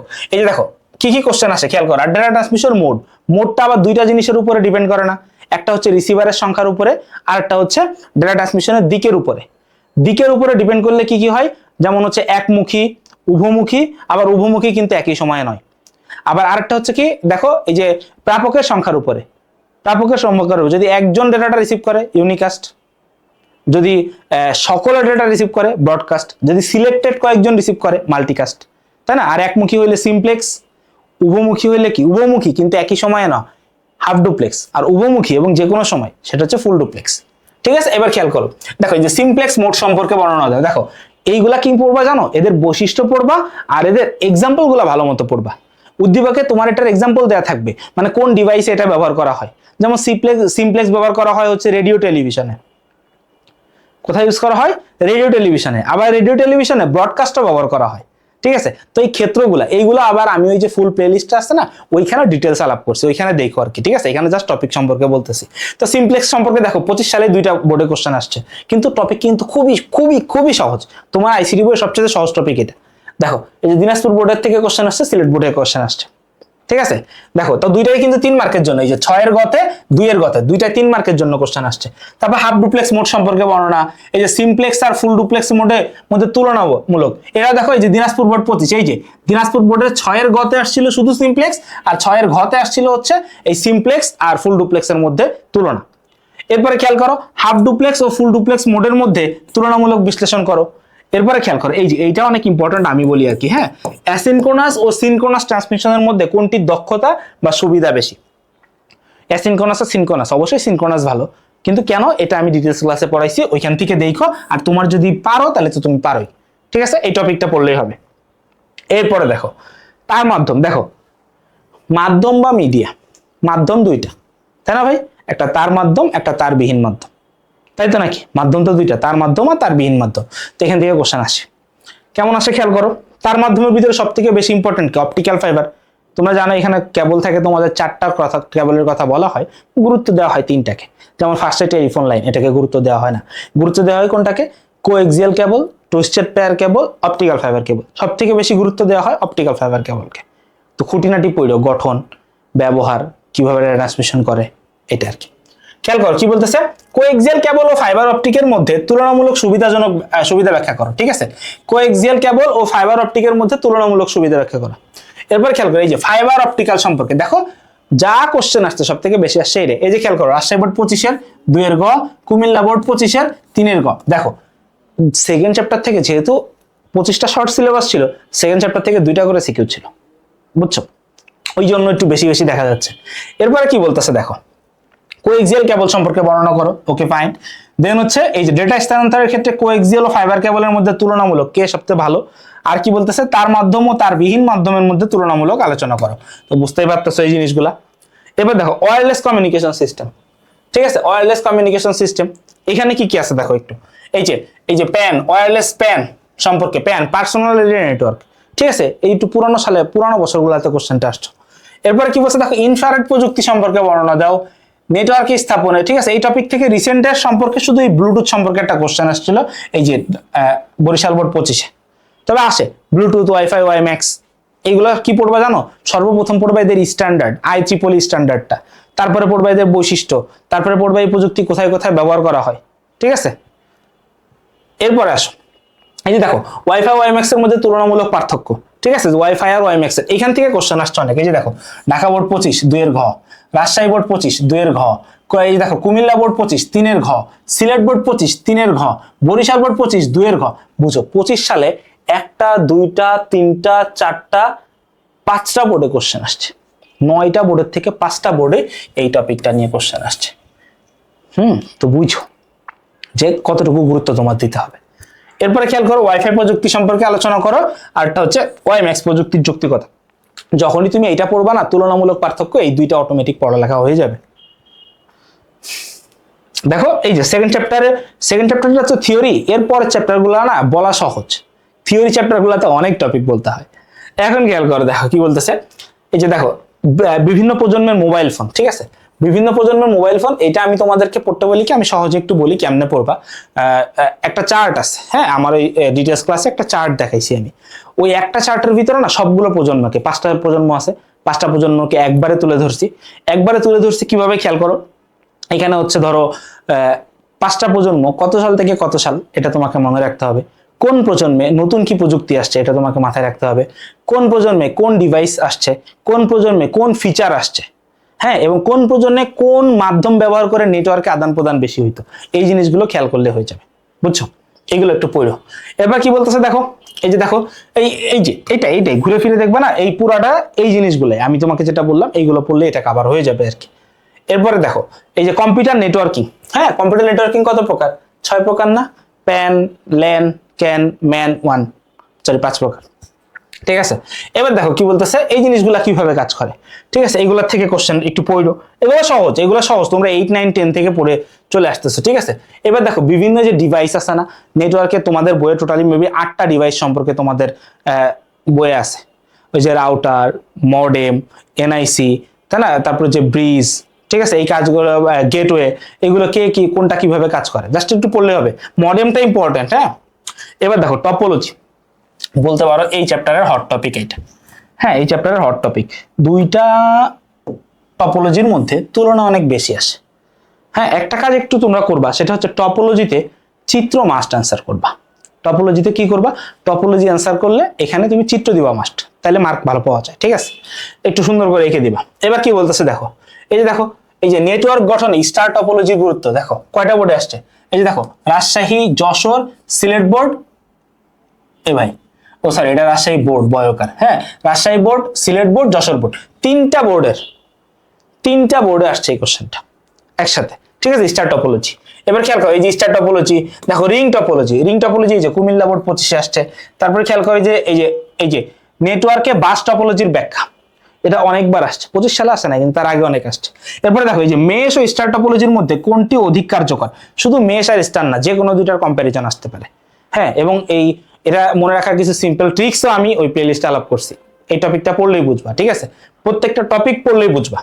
কি কি কোশ্চেন আসে, খেয়াল করো। আর ডেটা ট্রান্সমিশন মোডটা আবার 2টা জিনিসের উপরে ডিপেন্ড করে না, একটা হচ্ছে রিসিভারের সংখ্যার উপরে, আর একটা হচ্ছে ডেটা ট্রান্সমিশনের দিকের উপরে ডিপেন্ড করলে কি কি হয়, যেমন হচ্ছে একমুখী, উভমুখী, আবার উভমুখী কিন্তু একই সময়ে নয়। আবার আরেকটা হচ্ছে কি দেখো, এই যে প্রাপকের সংখ্যার উপরে, যদি একজন ডেটাটা রিসিভ করে ইউনিকাস্ট, যদি সকলে ডেটা রিসিভ করে ব্রডকাস্ট, যদি সিলেক্টেড কয়েকজন রিসিভ করে মাল্টিকাস্ট, তাই না? আর একমুখী হইলে সিমপ্লেক্স, উভমুখী হইলে কি, উভমুখী কিন্তু একই সময়ে না, হাফ ডুপ্লেক্স, আর উভমুখী এবং যে কোনো সময় সেটা হচ্ছে ফুল ডুপ্লেক্স, ঠিক আছে? এবার খেয়াল করো, দেখো এই যে সিমপ্লেক্স মোড সম্পর্কে বর্ণনা দেয়, দেখো এইগুলা কি পড়বা জানো, এদের বৈশিষ্ট্য পড়বা আর এদের এক্সাম্পল গুলা ভালো মতো পড়বা। উদ্দীপকে তোমার এটার এক্সাম্পল দেওয়া থাকবে, মানে কোন ডিভাইসে এটা ব্যবহার করা হয়। যেমন সিমপ্লেক্স ব্যবহার করা হয় হচ্ছে রেডিও টেলিভিশনে, কোথায় ইউজ করা হয়? রেডিও টেলিভিশনে। আবার রেডিও টেলিভিশনে ব্রডকাস্টও ব্যবহার করা হয়, ঠিক আছে? তো এই ক্ষেত্রগুলো এইগুলো আবার আমি ওই যে ফুল প্লেলিস্টটা আছে না, ওইখানে ডিটেলস আলাপ করছি, ওইখানে দেখো আর কি, ঠিক আছে? এখানে জাস্ট টপিক সম্পর্কে বলতেছি। তো সিমপ্লেক্স সম্পর্কে দেখো 25 সালে 2টা বোর্ডে কোশ্চেন আসছে, কিন্তু টপিক কিন্তু খুবই সহজ, তোমার আইসিডি বইয়ের সবচেয়ে সহজ টপিক এটা। দেখো এই যে দিনাজপুর বোর্ডের থেকে কোশ্চেন আসছে, সিলেট বোর্ডের কোশ্চেন আসছে, ঠিক আছে? দেখো তো দুইটাই কিন্তু 3 মার্কের জন্য, এই যে 6 এর গতে 2 এর গতে দুইটাই 3 মার্কের জন্য কোশ্চেন আসছে। তারপর হাফ ডুপ্লেক্স মোড সম্পর্কে বর্ণনা, এই যে সিমপ্লেক্স আর ফুল ডুপ্লেক্স মধ্যে তুলনামূলক। এরা দেখো এই যে দিনাজপুর বোর্ড 25, এই যে দিনাজপুর বোর্ডের 6 এর গতে আসছিল শুধু সিমপ্লেক্স, আর 6 এর ঘতে আসছিল হচ্ছে এই সিমপ্লেক্স আর ফুল ডুপ্লেক্সের মধ্যে তুলনা। এরপরে খেয়াল করো হাফ ডুপ্লেক্স ও ফুল ডুপ্লেক্স মোডের মধ্যে তুলনামূলক বিশ্লেষণ করো। এরপরে খেয়াল করো এই যে এইটা অনেক ইম্পর্টেন্ট, আমি বলি আর কি, হ্যাঁ, অ্যাসিনক্রোনাস ও সিনক্রোনাস ট্রান্সমিশনের মধ্যে কোনটির দক্ষতা বা সুবিধা বেশি? অ্যাসিনক্রোনাস আর সিনক্রোনাস, অবশ্যই সিনক্রোনাস ভালো, কিন্তু কেন এটা আমি ডিটেলস ক্লাসে পড়াইছি, ওইখান থেকে দেখো। আর তোমার যদি পারো তাহলে তো তুমি পারোই, ঠিক আছে? এই টপিকটা পড়লেই হবে। এরপরে দেখো তার মাধ্যম, দেখো মাধ্যম বা মিডিয়া, মাধ্যম দুইটা, তাই না ভাই? একটা তার মাধ্যম, একটা তার বিহীন মাধ্যম, তাই তো নাকি? মাধ্যম তো দুইটা, তার মাধ্যম আর তার বিহীন মাধ্যম। তো এখান থেকে কোশ্চেন আসে, কেমন আসে খেয়াল করো। তার মাধ্যমের ভিতরে সব থেকে বেশি ইম্পর্টেন্ট কি? Optical fibre. তোমরা জানো এখানে কেবল থাকে, তোমাদের চারটা কথা কেবলের কথা বলা হয়, গুরুত্ব দেওয়া হয় তিনটাকে। যেমন ফার্স্টে টেলিফোন লাইন, এটাকে গুরুত্ব দেওয়া হয় না, গুরুত্ব দেওয়া হয় কোনটাকে? Coaxial cable, twisted pair cable, optical fibre cable. সব থেকে বেশি গুরুত্ব দেওয়া হয় অপটিক্যাল ফাইবার কেবলকে। তো খুঁটিনাটি পড়ো, গঠন, ব্যবহার, কিভাবে ট্রান্সমিশন করে, এটা আর কি। খেয়াল করো কি বলতেছে, কোএক্সিয়াল কেবল ও ফাইবার অপটিকের মধ্যে তুলনামূলক সুবিধা ব্যাখ্যা করো। ঠিক আছে, কোএক্সিয়াল কেবল ও ফাইবার অপটিকের মধ্যে তুলনামূলক সুবিধা ব্যাখ্যা করো। এরপর খেয়াল করো এই যে ফাইবার অপটিক্যাল সম্পর্কে, দেখো যা কোশ্চেন আসছে সব থেকে বেশি আসছে এই যে খেয়াল করো, রাজশাহী বোর্ড 25-এর 2-এর গ, কুমিল্লা বোর্ড 25-এর 3-এর গ। দেখো সেকেন্ড চ্যাপ্টার থেকে যেহেতু 25টা শর্ট সিলেবাস ছিল, সেকেন্ড চ্যাপ্টার থেকে 2টা করে সিকিউ ছিল, বুঝছো? ওই জন্য একটু বেশি বেশি দেখা যাচ্ছে। এরপরে কি বলতেছে দেখো, কোএক্সিয়াল কেবল সম্পর্কে বর্ণনা করো। Okay fine. দেন হচ্ছে এই যে ডেটা স্থানান্তরের ক্ষেত্রে কোএক্সিয়াল ও ফাইবার কেবলের মধ্যে তুলনামূলক কে সবচেয়ে ভালো। আর কি বলতেছে, তার মাধ্যম ও তার বিহীন মাধ্যমের মধ্যে তুলনামূলক আলোচনা করো। তো বুঝতেই পারতেছো এই জিনিসগুলা। এবার দেখো ওয়্যারলেস কমিউনিকেশন সিস্টেম। ঠিক আছে, ওয়্যারলেস কমিউনিকেশন সিস্টেম এখানে কি কি আছে দেখো একটু। এই যে প্যান, ওয়্যারলেস প্যান সম্পর্কে, প্যান পার্সোনাল এরিয়া নেটওয়ার্ক। ঠিক আছে, এই একটু পুরানো বছরগুলোতে কোশ্চেনটা আসছে। এরপরে কি বলছে দেখো, ইনফ্রারেড প্রযুক্তি সম্পর্কে বর্ণনা দাও নেটওয়ার্ক স্থাপনে। ঠিক আছে, এই টপিক থেকে রিসেন্টের সম্পর্কে শুধু এই ব্লুটুথ সম্পর্কে একটা কোশ্চেন আসছিল এই যে বরিশাল বোর্ড 25-এ। তবে আসে ব্লুটুথ, ওয়াইফাই, ওয়াইম্যাক্স, এইগুলো কি পড়বা জানো? সর্বপ্রথম পড়বা এদের স্ট্যান্ডার্ড, IEEE স্ট্যান্ডার্ডটা, তারপরে পড়বা এদের বৈশিষ্ট্য, তারপরে পড়বা এই প্রযুক্তি কোথায় কোথায় ব্যবহার করা হয়। ঠিক আছে, এরপরে আসো এই যে দেখো ওয়াইফাই ওয়াইম্যাক্স এর মধ্যে তুলনামূলক পার্থক্য। ঠিক আছে, ওয়াইফাই আর ওয়াইম্যাক্স এর এখান থেকে কোশ্চেন আসছে অনেক। এই যে দেখো ঢাকা বোর্ড 25 2-এর ঘ, রাজশাহী বোর্ড 25 2-এর ঘ, এই যে দেখো কুমিল্লা বোর্ড 25 3-এর ঘ, সিলেট বোর্ড 25 3-এর ঘ, বরিশাল বোর্ড 25 2-এর ঘ। বুঝো 25 সালে একটা, দুইটা, তিনটা, চারটা, 5টা বোর্ডে কোশ্চেন আসছে। 9টা বোর্ডের থেকে 5টা বোর্ডে এই টপিকটা নিয়ে কোশ্চেন আসছে। তো বুঝো যে কতটুকু গুরুত্ব তোমার দিতে হবে। এরপরে খেয়াল করো ওয়াইফাই প্রযুক্তি সম্পর্কে আলোচনা করো, আরটা হচ্ছে ওয়াইম্যাক্স প্রযুক্তির যৌক্তিকতা। যখনই তুমি এইটা পড়বা না, তুলনামূলক পার্থক্য, এই দুইটা অটোমেটিক পড়ালেখা হয়ে যাবে। দেখো এই যে সেকেন্ড চ্যাপ্টারটা হচ্ছে থিওরি। এরপরের চ্যাপ্টারগুলো না বলা সহজ, থিওরি চ্যাপ্টারগুলোতে অনেক টপিক বলতে হয়। এখন খেয়াল করো দেখো কি বলতেছে, এই যে দেখো বিভিন্ন প্রজন্মের মোবাইল ফোন। ঠিক আছে, বিভিন্ন প্রজন্মের মোবাইল ফোন, এটা আমি তোমাদেরকে পড়তে বলি কি, আমি সহজে একটু বলি কেমনে পড়বা। একটা চার্ট আছে, হ্যাঁ, আমার ওই ডিটেলস ক্লাসে একটা চার্ট দেখাইছি আমি। ওই একটা চার্টের ভিতরে না সবগুলো প্রজন্মকে, 5টা প্রজন্ম আছে, 5টা প্রজন্মকে একবারে তুলে ধরছি। কিভাবে খেয়াল করো, এখানে হচ্ছে ধরো 5টা প্রজন্ম কত সাল থেকে কত সাল, এটা তোমাকে মনে রাখতে হবে। কোন প্রজন্মে নতুন কি প্রযুক্তি আসছে, এটা তোমাকে মাথায় রাখতে হবে। কোন প্রজন্মে কোন ডিভাইস আসছে, কোন প্রজন্মে কোন ফিচার আসছে, হ্যাঁ, এবং কোন প্রজন্মে কোন মাধ্যম ব্যবহার করে নেটওয়ার্কে আদান প্রদান বেশি হইতো। এই জিনিসগুলো খেয়াল করলে হয়ে যাবে, বুঝছো? এগুলো একটু পড়ো। এবার কি বলতেছে দেখো, এই যে দেখো এইটাই ঘুরে ফিরে দেখবে না, এই পুরাটা এই জিনিসগুলো আমি তোমাকে যেটা বললাম এইগুলো পড়লে এটা কভার হয়ে যাবে আর কি। এরপরে দেখো এই যে কম্পিউটার নেটওয়ার্কিং। হ্যাঁ, কম্পিউটার নেটওয়ার্কিং কত প্রকার? 6 প্রকার না? প্যান, ল্যান, ক্যান, ম্যান, 5 প্রকার। ঠিক আছে, এবার দেখো কি বলতেছে, এই জিনিসগুলা কিভাবে কাজ করে। ঠিক আছে, এইগুলা থেকে কোশ্চেন একটু পড়ো। এগুলো সহজ, তোমরা 8, 9, 10 থেকে পড়ে চলে আসতেছো। ঠিক আছে, এবার দেখো বিভিন্ন যে ডিভাইস আছে না নেটওয়ার্কে, তোমাদের বইয়ে টোটালি মেবি 8টা ডিভাইস সম্পর্কে তোমাদের বইয়ে আছে। ওই যে রাউটার, মডেম, এনআইসি, তাই না, তারপরে যে ব্রিজ। ঠিক আছে, এই কাজগুলো, গেটওয়ে, এগুলো কোনটা কিভাবে কাজ করে জাস্ট একটু পড়লে হবে। মডেমটা ইম্পর্টেন্ট। হ্যাঁ, এবার দেখো টপোলজি, বলতে পারো এই চ্যাপ্টারের হট টপিক এইটা। হ্যাঁ, এই চ্যাপ্টারের হট টপিক। 2টা টপোলজির মধ্যে তুলনা অনেক বেশি আসে। হ্যাঁ, একটা কাজ একটু তোমরা করবা, সেটা হচ্ছে টপোলজিতে চিত্র মাস্ট অ্যান্সার করবা। টপোলজিতে কি করবা, টপোলজি অ্যান্সার করলে এখানে তুমি চিত্র দিবা মাস্ট, তাহলে মার্ক ভালো পাওয়া যায়। ঠিক আছে, একটু সুন্দর করে এঁকে দিবা। এবার কি বলতেছে দেখো, এই যে নেটওয়ার্ক গঠনে স্টার টপোলজির গুরুত্ব দেখো কয়টা বোর্ডে আসছে। এই যে দেখো রাজশাহী, যশোর, সিলেট বোর্ড, এটা রাজশাহী বোর্ড বয়কার। হ্যাঁ, Rajshahi board, Sylhet board, Jessore board, 3টা বোর্ডে আসছে এই কোশ্চেনটা একসাথে। ঠিক আছে, স্টার টপোলজি। এবার খেয়াল করো এই যে স্টার টপোলজি, দেখো রিং টপোলজি এই যে কুমিল্লা বোর্ড 25-এ আসছে। তারপরে খেয়াল করো এই যে নেটওয়ার্কে বাস টপোলজির ব্যাখ্যা। এটা অনেকবার আসছে, 25 সালে আসে না কিন্তু তার আগে অনেক আসছে। এরপরে দেখো এই যে মেশ ও স্টার টপোলজির মধ্যে কোনটি অধিক কার্যকর, শুধু মেশ আর স্টার না, যে কোনো দুইটার কম্প্যারিজন আসতে পারে। হ্যাঁ, এবং এটা মনে রাখার কিছু সিম্পল ট্রিক্সও আমি ওই প্লেলিস্টে আলাপ করছি, এই টপিকটা পড়লেই বুঝবা। ঠিক আছে, প্রত্যেকটা টপিক পড়লেই বুঝবা।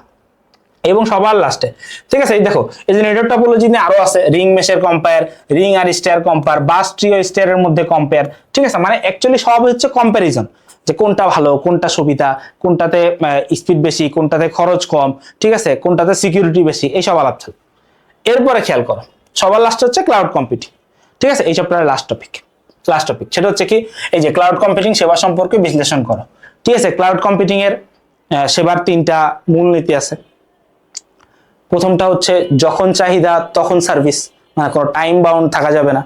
এবং সবার লাস্টে, ঠিক আছে, এই দেখো এই যে নেটওয়ার্ক টপোলজি নিয়ে আরো আছে, রিং মেশের কম্পেয়ার, রিং আর স্টার কম্পেয়ার, বাস ট্রি ও স্টারের মধ্যে কম্পেয়ার। ঠিক আছে, মানে অ্যাকচুয়ালি সব হচ্ছে কম্প্যারিজন, যে কোনটা ভালো, কোনটা সুবিধা, কোনটাতে স্পিড বেশি, কোনটাতে খরচ কম, ঠিক আছে, কোনটাতে সিকিউরিটি বেশি, এইসব আলাপ চল। এরপরে খেয়াল করো সবার লাস্ট হচ্ছে ক্লাউড কম্পিউটিং। ঠিক আছে, এই চ্যাপ্টারের লাস্ট টপিক সেটা হচ্ছে কি, এই যে ক্লাউড কম্পিউটিং সেবা সম্পর্কে বিশ্লেষণ করো। ঠিক আছে, ক্লাউড কম্পিউটিং এর সেবার 3টা মূলনীতি আছে। প্রথমটা হচ্ছে যখন চাহিদা তখন সার্ভিস, মানে কোনো টাইম বাউন্ড থাকা যাবে না,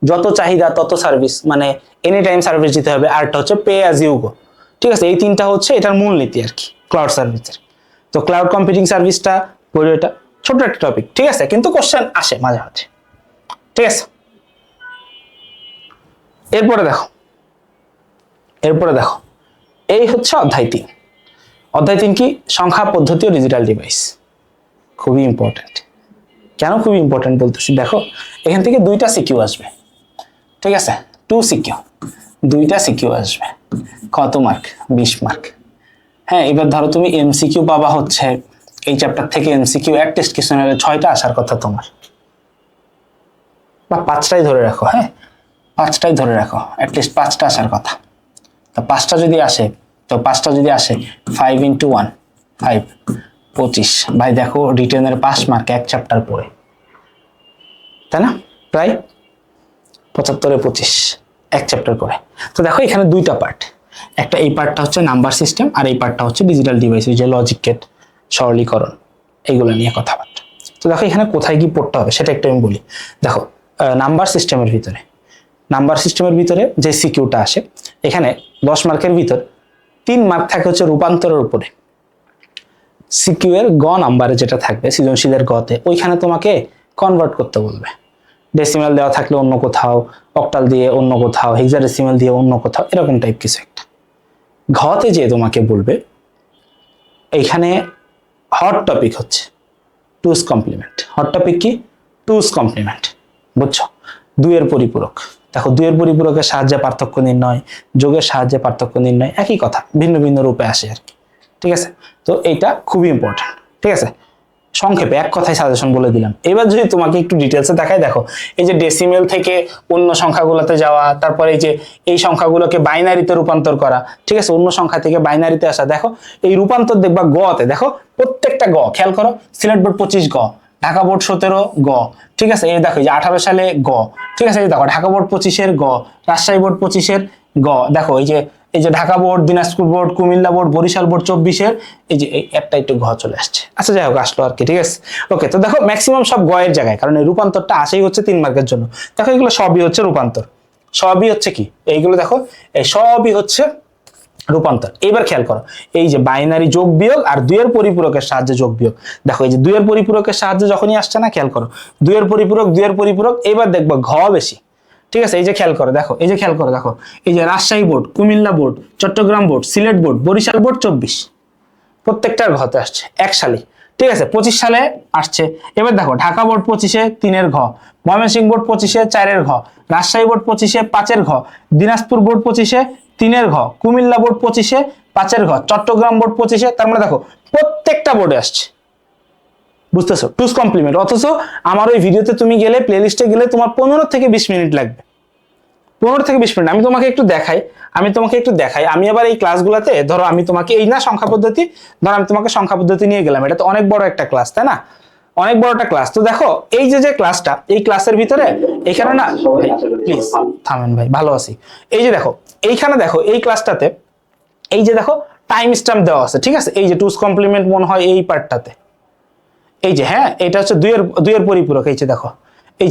যত চাহিদা তত সার্ভিস, মানে এনি টাইম সার্ভিস দিতে হবে। আরটা হচ্ছে পে অ্যাজ ইউ গো। ঠিক আছে, এই 3টা হচ্ছে এটার মূলনীতি আর কি ক্লাউড সার্ভিসের। তো ক্লাউড কম্পিউটিং সার্ভিসটা পড়ে, এটা ছোট একটা টপিক। ঠিক আছে, কিন্তু কোশ্চেন আসে মাঝে মাঝে। ঠিক আছে, এরপরে দেখো এই হচ্ছে অধ্যায় 3। অধ্যায় 3 কি, সংখ্যা পদ্ধতি ও ডিজিটাল ডিভাইস। খুবই ইম্পর্টেন্ট। কেন খুবই ইম্পর্টেন্ট বলতেছি, দেখো এখান থেকে 2টা সিকিউ আসবে। ঠিক আছে, 2 সিকিউ, 2টা সিকিউ আসবে। কত মার্ক? 20 মার্ক। হ্যাঁ, এবার ধরো তুমি এমসিকিউ পাবা হচ্ছে এই চ্যাপ্টার থেকে, এমসিকিউ এক টেস্ট কোশ্চেনে 6টা আসার কথা তোমার, বা 5টাই ধরে রাখো। হ্যাঁ, 5টাই ধরে রাখো, অ্যাটলিস্ট 5টা আসার কথা। তো 5টা যদি আসে, 5 into 1 5, 25। ভাই দেখো রিটেনের পাস মার্ক এক চ্যাপ্টার পড়ে, তাই না? প্রায় 75-এ 25 এক চ্যাপ্টার পড়ে। তো দেখো এখানে 2টা পার্ট, একটা এই পার্টটা হচ্ছে নাম্বার সিস্টেম, আর এই পার্টটা হচ্ছে ডিজিটাল ডিভাইস, যে লজিক গেট, সরলীকরণ, এইগুলো নিয়ে কথাবার্তা। তো দেখো এখানে কোথায় কি পড়তে হবে সেটা একটু আমি বলি। দেখো নাম্বার সিস্টেমের ভিতরে যে সিকিউটা আসে, এখানে 10 মার্কের ভিতর 3 মার্ক থাকে হচ্ছে রূপান্তরের উপরে। সিকিউ এর গ নাম্বারে যেটা থাকবে সৃজনশীলের গতে, ওইখানে তোমাকে কনভার্ট করতে বলবে। ডেসিমাল দেওয়া থাকলে অন্য কোথাও, অক্টাল দিয়ে অন্য কোথাও, হেক্সাডেসিমাল দিয়ে অন্য কোথাও, এরকম টাইপ কিছু একটা। ঘতে যে তোমাকে বলবে এইখানে হট টপিক হচ্ছে টুস কমপ্লিমেন্ট। হট টপিক কি? টুস কমপ্লিমেন্ট। বুঝছো? 2 এর পরিপূরক। দেখো 2 এর পরিপূরকের সাহায্যে পার্থক্য নির্ণয়, যোগের সাহায্যে পার্থক্য নির্ণয়, একই কথা, ভিন্ন ভিন্ন রূপে আসে আর কি। ঠিক আছে, তো এইটা খুবই ইম্পর্টেন্ট। ঠিক আছে, সংক্ষেপে এক কথায় সাজেশন বলে দিলাম। এবার যদি তোমাকে একটু ডিটেলসে দেখাই, দেখো এই যে ডেসিমেল থেকে অন্য সংখ্যাগুলোতে যাওয়া, তারপরে এই যে এই সংখ্যাগুলোকে বাইনারিতে রূপান্তর করা। ঠিক আছে, অন্য সংখ্যা থেকে বাইনারিতে আসা। দেখো এই রূপান্তর দেখবা গতে, দেখো প্রত্যেকটা গ খেয়াল করো। সিলেট বোর্ড 25 গ, ঢাকা বোর্ড 17 গ। ঠিক আছে, এই দেখো এই যে 18 সালে গ। ঠিক আছে, এই দেখো ঢাকা বোর্ড 25-এর গ, রাজশাহী বোর্ড 25-এর গ। দেখো এই যে Dhaka board, Dinajpur board, Comilla board, Barisal board 24-এর, এই যে একটা একটু ঘ চলে আসছে। আচ্ছা যাই হোক, আসলো আর কি। ঠিক আছে, ওকে। তো দেখো ম্যাক্সিমাম সব গ এর জায়গায়, কারণ এই রূপান্তরটা আসেই হচ্ছে 3 মার্কের জন্য। দেখো এগুলো সবই হচ্ছে রূপান্তর, সবই হচ্ছে কি, এইগুলো দেখো এই সবই হচ্ছে রূপান্তর। এবার খেয়াল করো, এই যে বাইনারি যোগ বিয়োগ আর 2 এর পরিপূরকের সাহায্যে যোগ বিয়োগ। দেখো এই যে 2 এর পরিপূরকের সাহায্যে যখনই আসছে না, খেয়াল করো 2 এর পরিপূরক, এবার দেখবো ঘ বেশি। ঠিক আছে, এই যে খেয়াল করো, দেখো এই যে খেয়াল করো, দেখো এই যে Rajshahi board, Comilla board, Chittagong board, Sylhet board, Barisal board 24, প্রত্যেকটার ঘতে আসছে এক সালে। ঠিক আছে, 25 সালে আসছে। এবার দেখো ঢাকা বোর্ড 25-এ 3-এর ঘ, ময়মনসিংহ বোর্ড 25-এ 4-এর ঘ, রাজশাহী বোর্ড 25-এ 5-এর ঘ, দিনাজপুর বোর্ড 25-এ 3-এর ঘ, কুমিল্লা বোর্ড 25-এ 5-এর ঘ, চট্টগ্রাম বোর্ড 25-এ। তার মানে দেখো প্রত্যেকটা বোর্ডে আসছে। বুঝতেছো? টুস কমপ্লিমেন্ট। অথচ আমার ওই ভিডিওতে তুমি গেলে, প্লেলিস্টে গেলে তোমার 15 থেকে 20 মিনিট লাগবে। 15 থেকে 20 মিনিট। আমি তোমাকে একটু দেখাই। আমি আবার এই ক্লাসগুলোতে ধরো আমি তোমাকে এই না সংখ্যা পদ্ধতি, ধরো আমি তোমাকে সংখ্যা পদ্ধতি নিয়ে গেলাম, এটা তো অনেক বড় একটা ক্লাস, তাই না? অনেক বড় একটা ক্লাস। তো দেখো এই যে ক্লাসটা, এই ক্লাসের ভিতরে এখানে না, প্লিজ থামেন ভাই, ভালো আছি। এই যে দেখো এইখানে, দেখো এই ক্লাসটাতে এই যে দেখো টাইম স্ট্যাম্প দেওয়া আছে। ঠিক আছে, এই যে টুস কমপ্লিমেন্ট মনে হয় এই পার্টটাতে, এই যে হ্যাঁ, এটা হচ্ছে 2 এর পরিপূরক। এই যে দেখো এই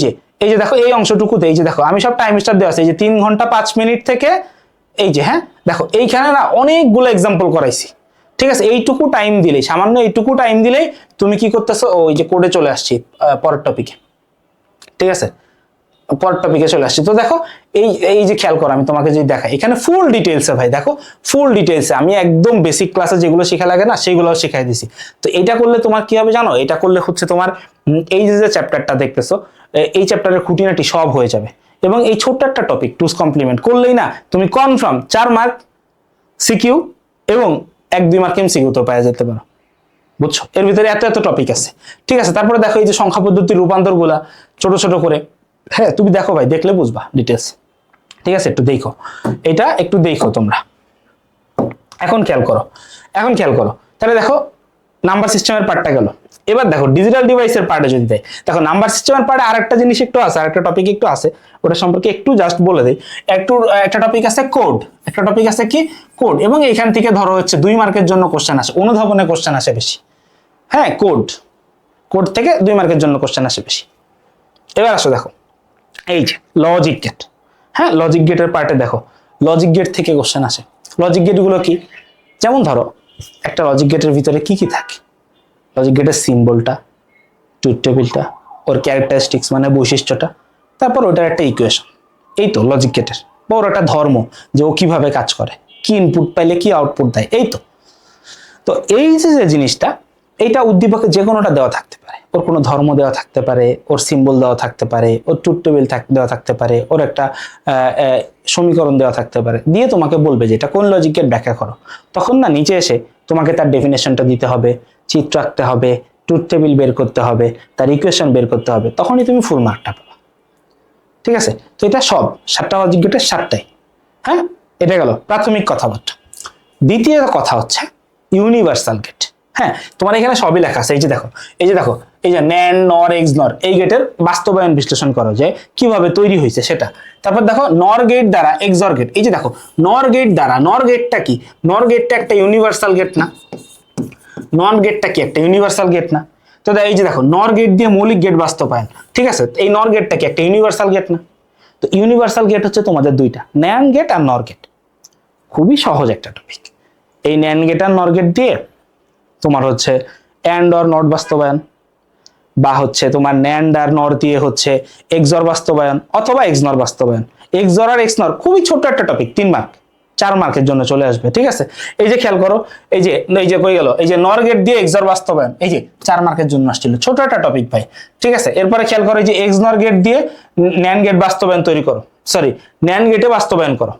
যে দেখো এই অংশটুকুতে, এই যে দেখো আমি সব টাইম স্টার দেওয়া আছে, এই যে 3 ঘন্টা 5 মিনিট থেকে, এই যে হ্যাঁ দেখো এইখানে না অনেকগুলো এক্সাম্পল করাইছি। ঠিক আছে, এইটুকু টাইম দিলেই, সামান্য এইটুকু টাইম দিলেই তুমি কি করতেছো, ওই যে কোডে চলে আসছি পরের টপিকে। ঠিক আছে, পরের টপিকে চলে আসছি। তো দেখো এই এই যে খেয়াল করো, আমি তোমাকে যদি দেখাই এখানে ফুল ডিটেলসে ভাই, দেখো ফুল ডিটেলসে আমি একদম বেসিক ক্লাসে যেগুলো শেখা লাগে না সেগুলোও শেখাই দিছি। তো এটা করলে তোমার কি হবে জানো, এটা করলে হচ্ছে তোমার এই যে চ্যাপ্টারটা দেখতেছো, এই চ্যাপ্টারের খুঁটিনাটি সব হয়ে যাবে। এবং এই ছোট্ট একটা টপিক টুস কমপ্লিমেন্ট করলেই না তুমি কনফার্ম 4 মার্ক সিকিউ এবং 1-2 মার্ক এমসিকিউ তো পাওয়া যেতে পারো। বুঝছো, এর ভিতরে এত এত টপিক আছে। ঠিক আছে, তারপরে দেখো এই যে সংখ্যা পদ্ধতির রূপান্তর গুলা ছোট ছোট করে, হ্যাঁ তুমি দেখো ভাই, দেখলে বুঝবা ডিটেলস। ঠিক আছে, একটু দেখো, এটা একটু দেখো তোমরা। এখন খেয়াল করো, এখন খেয়াল করো, তাহলে দেখো নাম্বার সিস্টেমের পার্টটা গেল। এবার দেখো ডিজিটাল ডিভাইসের পার্টে যদি দেয়, দেখো নাম্বার সিস্টেমের পার্টে আরেকটা জিনিস একটু আছে, আরেকটা টপিক একটু আছে, ওটা সম্পর্কে একটু জাস্ট বলে দেই। একটা টপিক আছে কোড, একটা টপিক আছে কি কোড, এবং এখান থেকে ধরো হচ্ছে 2 মার্কের জন্য কোশ্চেন আসে, অনুধাবনে কোশ্চেন আসে বেশি। হ্যাঁ, কোড থেকে 2 মার্কের জন্য কোশ্চেন আসে বেশি। এবার আসো দেখো এই যে লজিক গেট, হ্যাঁ লজিক গেটের পার্টে দেখো লজিক গেট থেকে কোশ্চেন আসে। লজিক গেট গুলো কি, যেমন ধরো একটা লজিক গেটের ভিতরে কি কি থাকে, লজিক গেটের সিম্বলটা, ট্রুথ টেবিলটা, ওর ক্যারেক্টারিস্টিক্স মানে বৈশিষ্ট্যটা, তারপর ওটার একটা ইকুয়েশন। এই তো লজিক গেটের, বা ওর একটা ধর্ম, যে ও কিভাবে কাজ করে, কি ইনপুট পাইলে কি আউটপুট দেয়, এই তো। তো এই যে জিনিসটা, এইটা উদ্দীপকে যে কোনোটা দেওয়া থাকতে পারে, ওর কোনো ধর্ম দেওয়া থাকতে পারে, ওর সিম্বল দেওয়া থাকতে পারে, ওর ট্রুথ টেবিল দেওয়া থাকতে পারে, ওর একটা সমীকরণ দেওয়া থাকতে পারে, দিয়ে তোমাকে বলবে যে এটা কোন লজিকের ব্যাখ্যা করো। তখন না নিচে এসে তোমাকে তার ডেফিনেশনটা দিতে হবে, চিত্র আঁকতে হবে, ট্রুথ টেবিল বের করতে হবে, তার ইকুয়েশন বের করতে হবে, তখনই তুমি ফুল মার্কটা পাবে। ঠিক আছে, তো এটা সব 7টা লজিক গেটের 7টাই। হ্যাঁ, এটা গেল প্রাথমিক কথাবার্তা। দ্বিতীয় কথা হচ্ছে ইউনিভার্সাল গেট। হ্যাঁ, তোমার এখানে সবই লেখা আছে, এই যে দেখো, এই যে দেখো, এই যে ন্যান নর এক্স নর, এই গেটের বাস্তবায়ন বিশ্লেষণ করো যে কিভাবে তৈরি হয়েছে সেটা। তারপর দেখো নর গেট দ্বারা এক্সর গেট, এই যে দেখো নর গেট দ্বারা, নর গেটটা কি, নর গেটটা একটা ইউনিভার্সাল গেট না, নন গেটটা কি একটা ইউনিভার্সাল গেট না। তো এই যে দেখো নর গেট দিয়ে মৌলিক গেট বাস্তবায়ন, ঠিক আছে, এই নর গেটটা কি একটা ইউনিভার্সাল গেট না। তো ইউনিভার্সাল গেট হচ্ছে তোমাদের দুইটা, ন্যান গেট আর নর গেট। খুবই সহজ একটা টপিক। এই ন্যান গেট আর নর গেট দিয়ে তোমার হচ্ছে অ্যান্ড অর নট বাস্তবায়ন, বা হচ্ছে তোমার ন্যান্ড আর নর দিয়ে হচ্ছে এক্সর বাস্তবায়ন অথবা এক্সনর বাস্তবায়ন। এক্সর আর এক্সনর খুবই ছোট একটা টপিক, 3 মার্ক 4 মার্কের জন্য চলে আসবে। ঠিক আছে, এই যে খেয়াল করো, এই যে কই গেল, এই যে নর গেট দিয়ে এক্সর বাস্তবায়ন, এই যে 4 মার্কের জন্য আসছিল, ছোট একটা টপিক ভাই। ঠিক আছে, এরপরে খেয়াল করো এই যে এক্সনর গেট দিয়ে ন্যান্ড গেট বাস্তবায়ন তৈরি করো, সরি ন্যান্ড গেটে বাস্তবায়ন করো।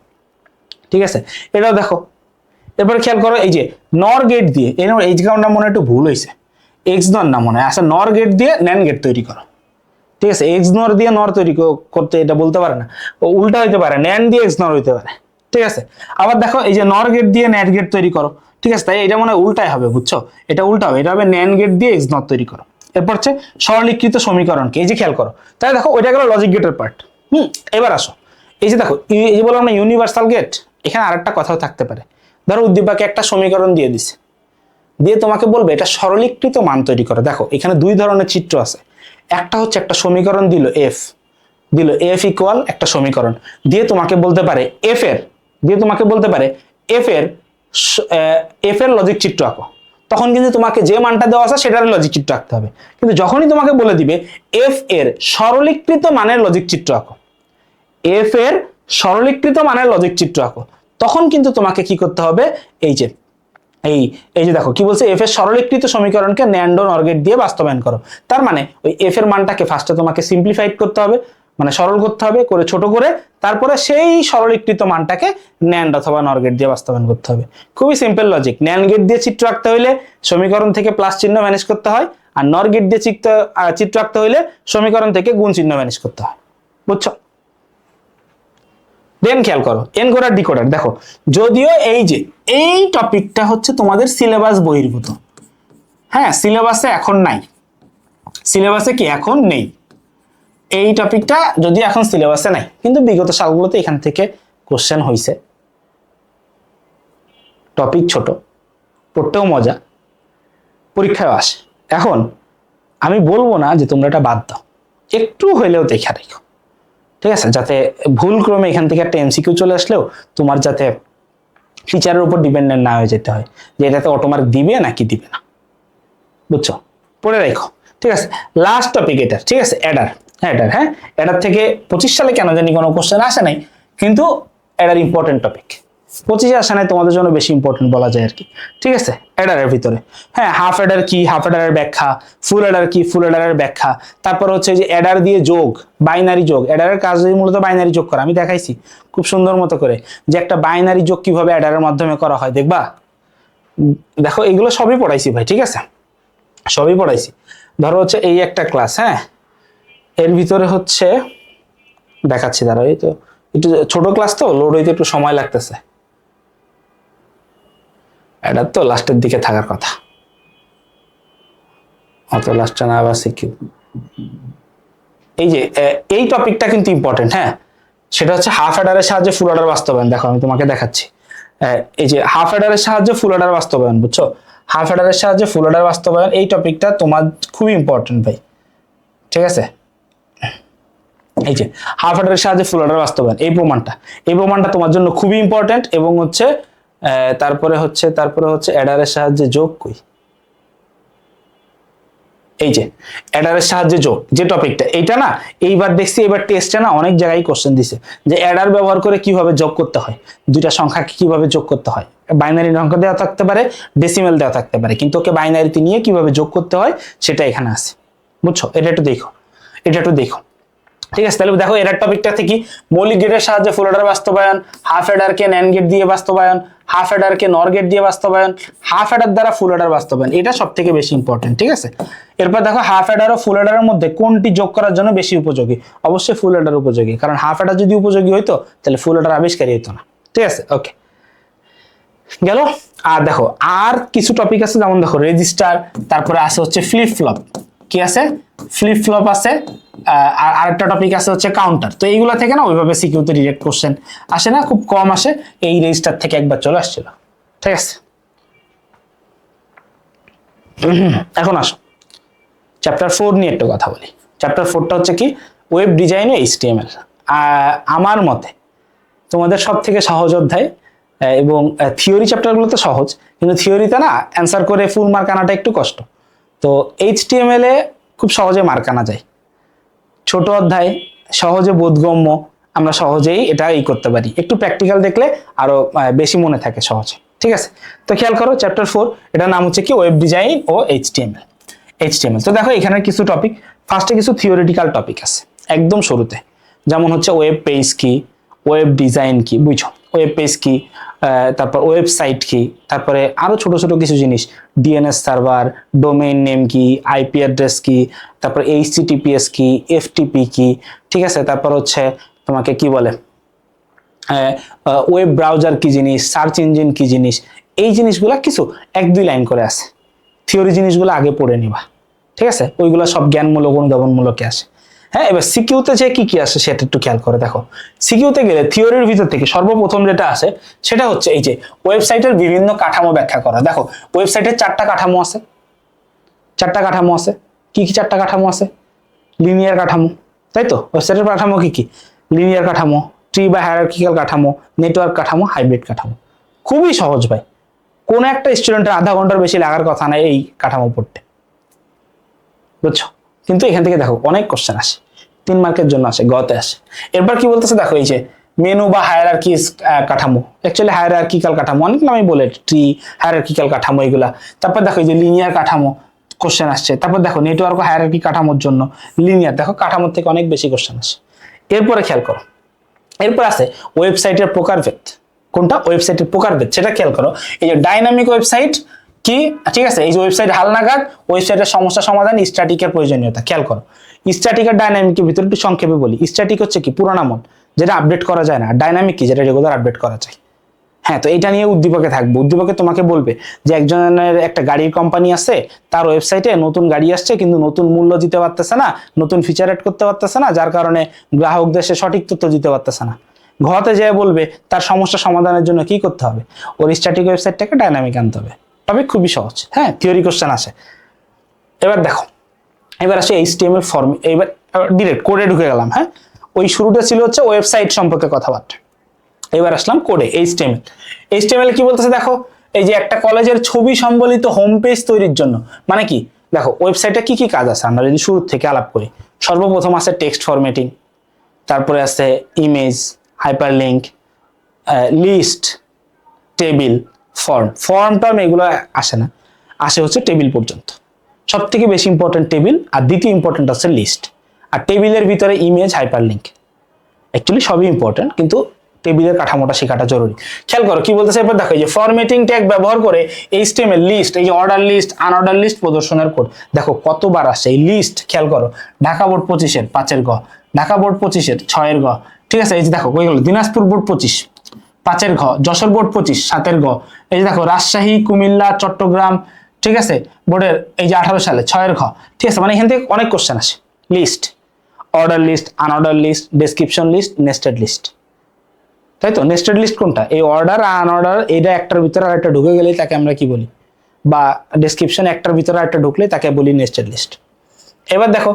ঠিক আছে, এটাও দেখো। এরপরে খেয়াল করো এই যে নর গেট দিয়ে, এই কারণটা মনে একটু ভুল হয়েছে, এক্সনর না মনে হয়, আচ্ছা নর গেট দিয়ে ন্যান্ড গেট তৈরি করো। ঠিক আছে, এক্সনর দিয়ে নর তৈরি করতে এটা বলতে পারে না, ও উল্টা হইতে পারে, ন্যান্ড দিয়ে এক্সনর হইতে পারে। ঠিক আছে, আবার দেখো এই যে নর গেট দিয়ে ন্যান্ড গেট তৈরি করো। ঠিক আছে, তাই এটা মনে হয় উল্টাই হবে, বুঝছো, এটা উল্টা হবে, এটা হবে ন্যান্ড গেট দিয়ে এক্সনর তৈরি করো। এরপর হচ্ছে সরলীকৃত সমীকরণকে, এই যে খেয়াল করো, তাই দেখো ওইটা গেল লজিক গেটের পার্ট। এবার আসো এই যে দেখো, এই যে বললাম না ইউনিভার্সাল গেট, এখানে আরেকটা কথাও থাকতে পারে। ধরো উদ্দীপকে একটা সমীকরণ দিয়ে দিছে, দিয়ে তোমাকে বলবে এটা সরলীকৃত মান তৈরি করো। দেখো এখানে 2 ধরনের চিত্র আছে, একটা হচ্ছে একটা সমীকরণ দিল এফ ইকুয়াল একটা সমীকরণ, দিয়ে তোমাকে বলতে পারে এফ এর লজিক চিত্র আঁকো। তখন কিন্তু তোমাকে যে মানটা দেওয়া আছে সেটার লজিক চিত্র আঁকতে হবে। কিন্তু যখনই তোমাকে বলে দিবে এফ এর সরলীকৃত মানের লজিক চিত্র আঁকো, এফ এর সরলীকৃত মানের লজিক চিত্র আঁকো, তখন কিন্তু তোমাকে কি করতে হবে, এই যে দেখো কি বলছে, এফ এর সরলীকৃত সমীকরণকে ন্যান্ড ও নর গেট দিয়ে বাস্তবায়ন করো। তার মানে ওই এফ এর মানটাকে ফার্স্টে তোমাকে সিম্পলিফাইড করতে হবে, মানে সরল করতে হবে, করে ছোট করে, তারপরে সেই সরলীকৃত মানটাকে ন্যান্ড অথবা নর গেট দিয়ে বাস্তবায়ন করতে হবে। খুবই সিম্পল লজিক। ন্যান্ড গেট দিয়ে চিত্র আঁকতে হইলে সমীকরণ থেকে প্লাস চিহ্ন ম্যানেজ করতে হয়, আর নর গেট দিয়ে চিত্র আঁকতে হইলে সমীকরণ থেকে গুণ চিহ্ন ম্যানেজ করতে হয়। বুঝছো? দেন খেয়াল করো এনকোডার ডিকোডার। দেখো যদিও এই টপিকটা হচ্ছে তোমাদের সিলেবাস বহির্ভূত, হ্যাঁ সিলেবাসে এখন নাই, সিলেবাসে কি এখন নেই, এই টপিকটা যদি এখন সিলেবাসে নাই, কিন্তু বিগত সালগুলোতে এখান থেকে কোশ্চেন হয়েছে। টপিক ছোট, পড়তেও মজা, পরীক্ষায় আসে। এখন আমি বলবো না যে তোমরা এটা বাদ দাও, একটু হইলেও দেখা রেখো, ঠিক আছে, যাতে ভুল ক্রমে এখান থেকে একটা এমসিকিউ চলে আসলেও তোমার যাতে টিচারের উপর ডিপেন্ডেন্ট না হয়ে যেতে হয় যে এটাতে অটোমার্ক দিবে নাকি দিবে না। বুঝছো? পড়ে রেখো, ঠিক আছে। লাস্ট টপিক এটা, ঠিক আছে, অ্যাডার। হেডার, হ্যাঁ এটার থেকে 25 সালে কেন জানি কোনো কোশ্চেন আসে নাই, কিন্তু এটার ইম্পর্টেন্ট টপিক 25 আসে নাই, তোমাদের জন্য বেশি ইম্পর্টেন্ট বলা যায় আর কি। ঠিক আছে, এডারের ভিতরে হ্যাঁ হাফ এডার কি, হাফ এডারের ব্যাখ্যা, ফুল এডার কি, ফুল এডারের ব্যাখ্যা, তারপর হচ্ছে যে এডার দিয়ে যোগ, বাইনারি যোগ, এডারের কাজ মূলত বাইনারি যোগ করা, আমি দেখাইছি খুব সুন্দর মতো করে যে একটা বাইনারি যোগ কিভাবে এডারের মাধ্যমে করা হয়, দেখবা দেখো এগুলো সবই পড়াইছি ভাই। ঠিক আছে, সবই পড়াইছি। ধরো হচ্ছে এই একটা ক্লাস, হ্যাঁ এর ভিতরে হচ্ছে দেখাচ্ছি, দাঁড়াও এই তো একটু ছোট ক্লাস তো লোড হইতে একটু সময় লাগতেছে, এটা তো লাস্টের দিকে থাকার কথা, অত লাস্টে না আবার শিখি। এই যে এই টপিকটা কিন্তু ইম্পর্টেন্ট, হ্যাঁ সেটা হচ্ছে হাফ অ্যাডারের সাহায্যে ফুল অ্যাডার বাস্তবায়ন। দেখো আমি তোমাকে দেখাচ্ছি, এই যে হাফ অ্যাডারের সাহায্যে ফুল অ্যাডার বাস্তবায়ন, বুঝছো হাফ অ্যাডারের সাহায্যে ফুল অ্যাডার বাস্তবায়ন, এই টপিকটা তোমার খুবই ইম্পর্টেন্ট ভাই। ঠিক আছে, এই যে হাফ অ্যাডারের সাহায্যে ফুল অ্যাডার বাস্তবায়ন, এই প্রমাণটা তোমার জন্য খুবই ইম্পর্টেন্ট। এবং হচ্ছে তারপরে হচ্ছে অ্যাডারের সাহায্যে যোগ কই, এই যে অ্যাডারের সাহায্যে যোগ যে টপিকটা, এইটা না এইবার দেখছি, এবার টেস্টে না অনেক জায়গায় কোশ্চেন দিছে যে অ্যাডার ব্যবহার করে কিভাবে যোগ করতে হয়, দুইটা সংখ্যাকে কিভাবে যোগ করতে হয়, বাইনারি সংখ্যা দেওয়া থাকতে পারে, ডেসিমেল দেওয়া থাকতে পারে, কিন্তু ওকে বাইনারিতে নিয়ে কিভাবে যোগ করতে হয় সেটা এখানে আছে, বুঝছো এটা একটু দেখো, এটা একটু দেখো। ঠিক আছে, তাহলে দেখো এডার টপিকটা থেকে মৌলিক গেটের সাহায্যে ফুল অ্যাডার বাস্তবায়ন, হাফ অ্যাডারকে ন্যান্ড গেট দিয়ে বাস্তবায়ন, হাফ অ্যাডারকে নর গেট দিয়ে বাস্তবায়ন, হাফ অ্যাডার দ্বারা ফুল অ্যাডার বাস্তবায়ন, এটা সব থেকে বেশি ইম্পর্টেন্ট। ঠিক আছে, এরপর দেখো হাফ অ্যাডার ও ফুল অ্যাডারের মধ্যে কোনটি যোগ করার জন্য বেশি উপযোগী, অবশ্যই ফুল অ্যাডার উপযোগী, কারণ হাফ অ্যাডার যদি উপযোগী হইতো তাহলে ফুল অ্যাডার আবিষ্কারই হইতো না। ঠিক আছে, ওকে গেল। আর দেখো আর কিছু টপিক আছে, যেমন দেখো রেজিস্টার, তারপরে আছে হচ্ছে ফ্লিপ ফ্লপ, কি আছে ফ্লিপ ফ্লপ আছে, আর আরেকটা টপিক আছে হচ্ছে কাউন্টার। তো এইগুলা থেকে না ওইভাবে সিকিউরিটি ডিরেক্ট কোশ্চেন আসে না, খুব কম আসে, এই রেজিস্টার থেকে একবার চলে আসছিল। ঠিক আছে, এখন আসো চ্যাপ্টার 4 নিয়ে একটু কথা বলি। চ্যাপ্টার 4টা হচ্ছে কি ওয়েব ডিজাইন ও এইচটিএমএল। আমার মতে তোমাদের সব থেকে সহজ অধ্যায়, এবং থিওরি চ্যাপ্টারগুলো তো সহজ, কিন্তু থিওরিতে না অ্যান্সার করে ফুল মার্ক আনাটা একটু কষ্ট। তো এইচটিএমএল এ খুব সহজে মার্ক আনা যায়, ছোট অধ্যায়, সহজে বোধগম্য, আমরা সহজেই এটা করতে পারি, একটু প্র্যাকটিক্যাল দেখলে আরো বেশি মনে থাকে সহজে। ঠিক আছে, তো খেয়াল করো চ্যাপ্টার 4, এটার নাম হচ্ছে কি ওয়েব ডিজাইন ও এইচটিএমএল। তো দেখো এখানে কিছু টপিক, ফার্স্টে কিছু থিওরিটিক্যাল টপিক আছে একদম শুরুতে, যেমন হচ্ছে ওয়েব পেজ কি, ওয়েব ডিজাইন কি, বুঝছো ওয়েব পেজ কি, তারপর ওয়েবসাইট কি, তারপরে আরো ছোট ছোট কিছু জিনিস, ডিএনএস সার্ভার, ডোমেইন নেম কি, আইপি অ্যাড্রেস কি, তারপর এইচটিটিপিএস কি, এফটিপি কি। ঠিক আছে, তারপর হচ্ছে তোমাকে কি বলে ওয়েব ব্রাউজার কি জিনিস, সার্চ ইঞ্জিন কি জিনিস, এই জিনিসগুলা কিছু 1-2 লাইন করে আছে, থিওরি জিনিসগুলো আগে পড়ে নিবা। ঠিক আছে, ওইগুলো সব জ্ঞানমূলক অনুধাবনমূলকে আসে। হ্যাঁ, এবার সিকিউতে যে কি কি আসে সেটা একটু খেয়াল করে দেখো। সিকিউতে গেলে থিওরির ভিতর থেকে সর্বপ্রথম যেটা আসে সেটা হচ্ছে এই যে ওয়েবসাইটের বিভিন্ন কাঠামো ব্যাখ্যা করা। দেখো ওয়েবসাইটের 4টা কাঠামো আছে, 4টা কাঠামো আছে। কি কি 4টা কাঠামো আছে? লিনিয়ার কাঠামো, তাই তো? ওয়েবসাইটের কাঠামো কি কি? লিনিয়ার কাঠামো, ট্রি বা হায়ারার্কিক্যাল কাঠামো, নেটওয়ার্ক কাঠামো, হাইব্রিড কাঠামো। খুবই সহজ ভাই, কোন একটা স্টুডেন্টের আধা ঘন্টার বেশি লাগার কথা না এই কাঠামো পড়তে, বুঝছো? কিন্তু এখান থেকে দেখো অনেক কোশ্চেন আসে, 3 মার্কের জন্য আসে, গতে আসে। এরপর কি বলতেছে দেখো, এই যে মেনু বা হায়ারার্কি কাঠামো, অ্যাকচুয়ালি হায়ারার্কিক্যাল কাঠামো, অনেক নামই বলে, ট্রি, হায়ারার্কিক্যাল কাঠামো এগুলা। তারপর দেখো এই যে লিনিয়ার কাঠামো কোশ্চেন আসছে। তারপর দেখো নেটওয়ার্ক ও হায়ারার্কি কাঠামোর জন্য লিনিয়ার, দেখো কাঠামোর থেকে অনেক বেশি কোশ্চেন আসে। এরপরে খেয়াল করো, এরপর আছে ওয়েবসাইটের প্রকারভেদ। কোনটা? ওয়েবসাইটের প্রকারভেদ, সেটা খেয়াল করো। এই যে ডাইনামিক ওয়েবসাইট কি, ঠিক আছে, এই যে ওয়েবসাইট হালনাগাদ, ওয়েবসাইটের সমস্যা সমাধান, স্ট্যাটিকের প্রয়োজনীয়তা। খেয়াল করো স্ট্যাটিক আর ডাইনামিকের ভিতরে একটু সংক্ষেপে বলি। স্ট্যাটিক হচ্ছে কি পুরানো মন, যেটা আপডেট করা যায় না। ডাইনামিক কি, যেটা রেগুলার আপডেট করা যায়। হ্যাঁ, তো এটা নিয়ে উদ্দীপকে থাকবে। উদ্দীপকে তোমাকে বলবে যে একজনের একটা গাড়ির কোম্পানি আছে, তার ওয়েবসাইটে নতুন গাড়ি আসছে কিন্তু নতুন মূল্য দিতে পারতেছে না, নতুন ফিচার এড করতে পারতেছে না, যার কারণে গ্রাহকদের সে সঠিক তথ্য দিতে পারতেছে না। ঘতে যেয়ে বলবে তার সমস্যা সমাধানের জন্য কি করতে হবে, ওর স্ট্যাটিক ওয়েবসাইটটাকে ডাইনামিক আনতে হবে। তবে খুবই সহজ, হ্যাঁ, থিওরি কোশ্চেন আসে। এবার দেখো, এবার আসে এইচটিএমএল ফর্ম। এবার ডিরেক্ট কোডে ঢুকে গেলাম। হ্যাঁ, ওই শুরুটা ছিল হচ্ছে ওয়েবসাইট সম্পর্কে কথাবার্তা, এবার আসলাম কোডে। এইচটিএমএল কি বলতেছে দেখো, এই যে একটা কলেজের ছবি সম্বলিত হোম পেজ তৈরির জন্য, মানে কি দেখো ওয়েবসাইটে কি কি কাজ আছে আমরা যদি শুরু থেকে আলাপ করি। সর্বপ্রথম আছে টেক্সট ফরম্যাটিং, তারপরে আছে image, hyperlink, list, table, form term এগুলো আসে না, আসে হচ্ছে টেবিল পর্যন্ত। সব থেকে বেশি ইম্পর্টেন্ট টেবিল, আর দ্বিতীয় ইম্পর্টেন্ট আছে লিস্ট, আর টেবিলের ভিতরে ইমেজ, হাইপারলিংক। অ্যাকচুয়ালি সবই ইম্পর্টেন্ট, কিন্তু টেবিলের কাঠামোটা শেখাটা জরুরি। খেয়াল করো কি বলতেছে এরপর দেখো, এই যে ফরম্যাটিং ট্যাগ ব্যবহার করে এইচটিএমএল লিস্ট, এই যে অর্ডার লিস্ট, আনঅর্ডার লিস্ট প্রদর্শনের কোড, দেখো কতবার আসে এই লিস্ট। খেয়াল করো, ঢাকা বোর্ড 25-এর 5-এর গ, ঢাকা বোর্ড 25-এর 6-এর গ, ঠিক আছে। এই যে দেখো কই গেল, দিনাজপুর বোর্ড 25 5-এর ঘ, যশোর বোর্ড 25 7-এর গ, এই যে দেখো রাজশাহী, কুমিল্লা, চট্টগ্রাম, ঠিক আছে বোর্ডের এই যে 18 সালে 6-এর ঘ, ঠিক আছে। মানে এখান থেকে অনেক কোশ্চেন আসে। List, order list, unordered list, description list, nested list, তাই তো। নেস্টেড লিস্ট কোনটা? এই অর্ডার আনঅর্ডার, এটা একটার ভিতরে আরেকটা ঢুকে গেলেই তাকে আমরা কি বলি, বা ডেসক্রিপশন একটার ভিতরে আরেকটা ঢুকলে তাকে বলি নেস্টেড লিস্ট। এবার দেখো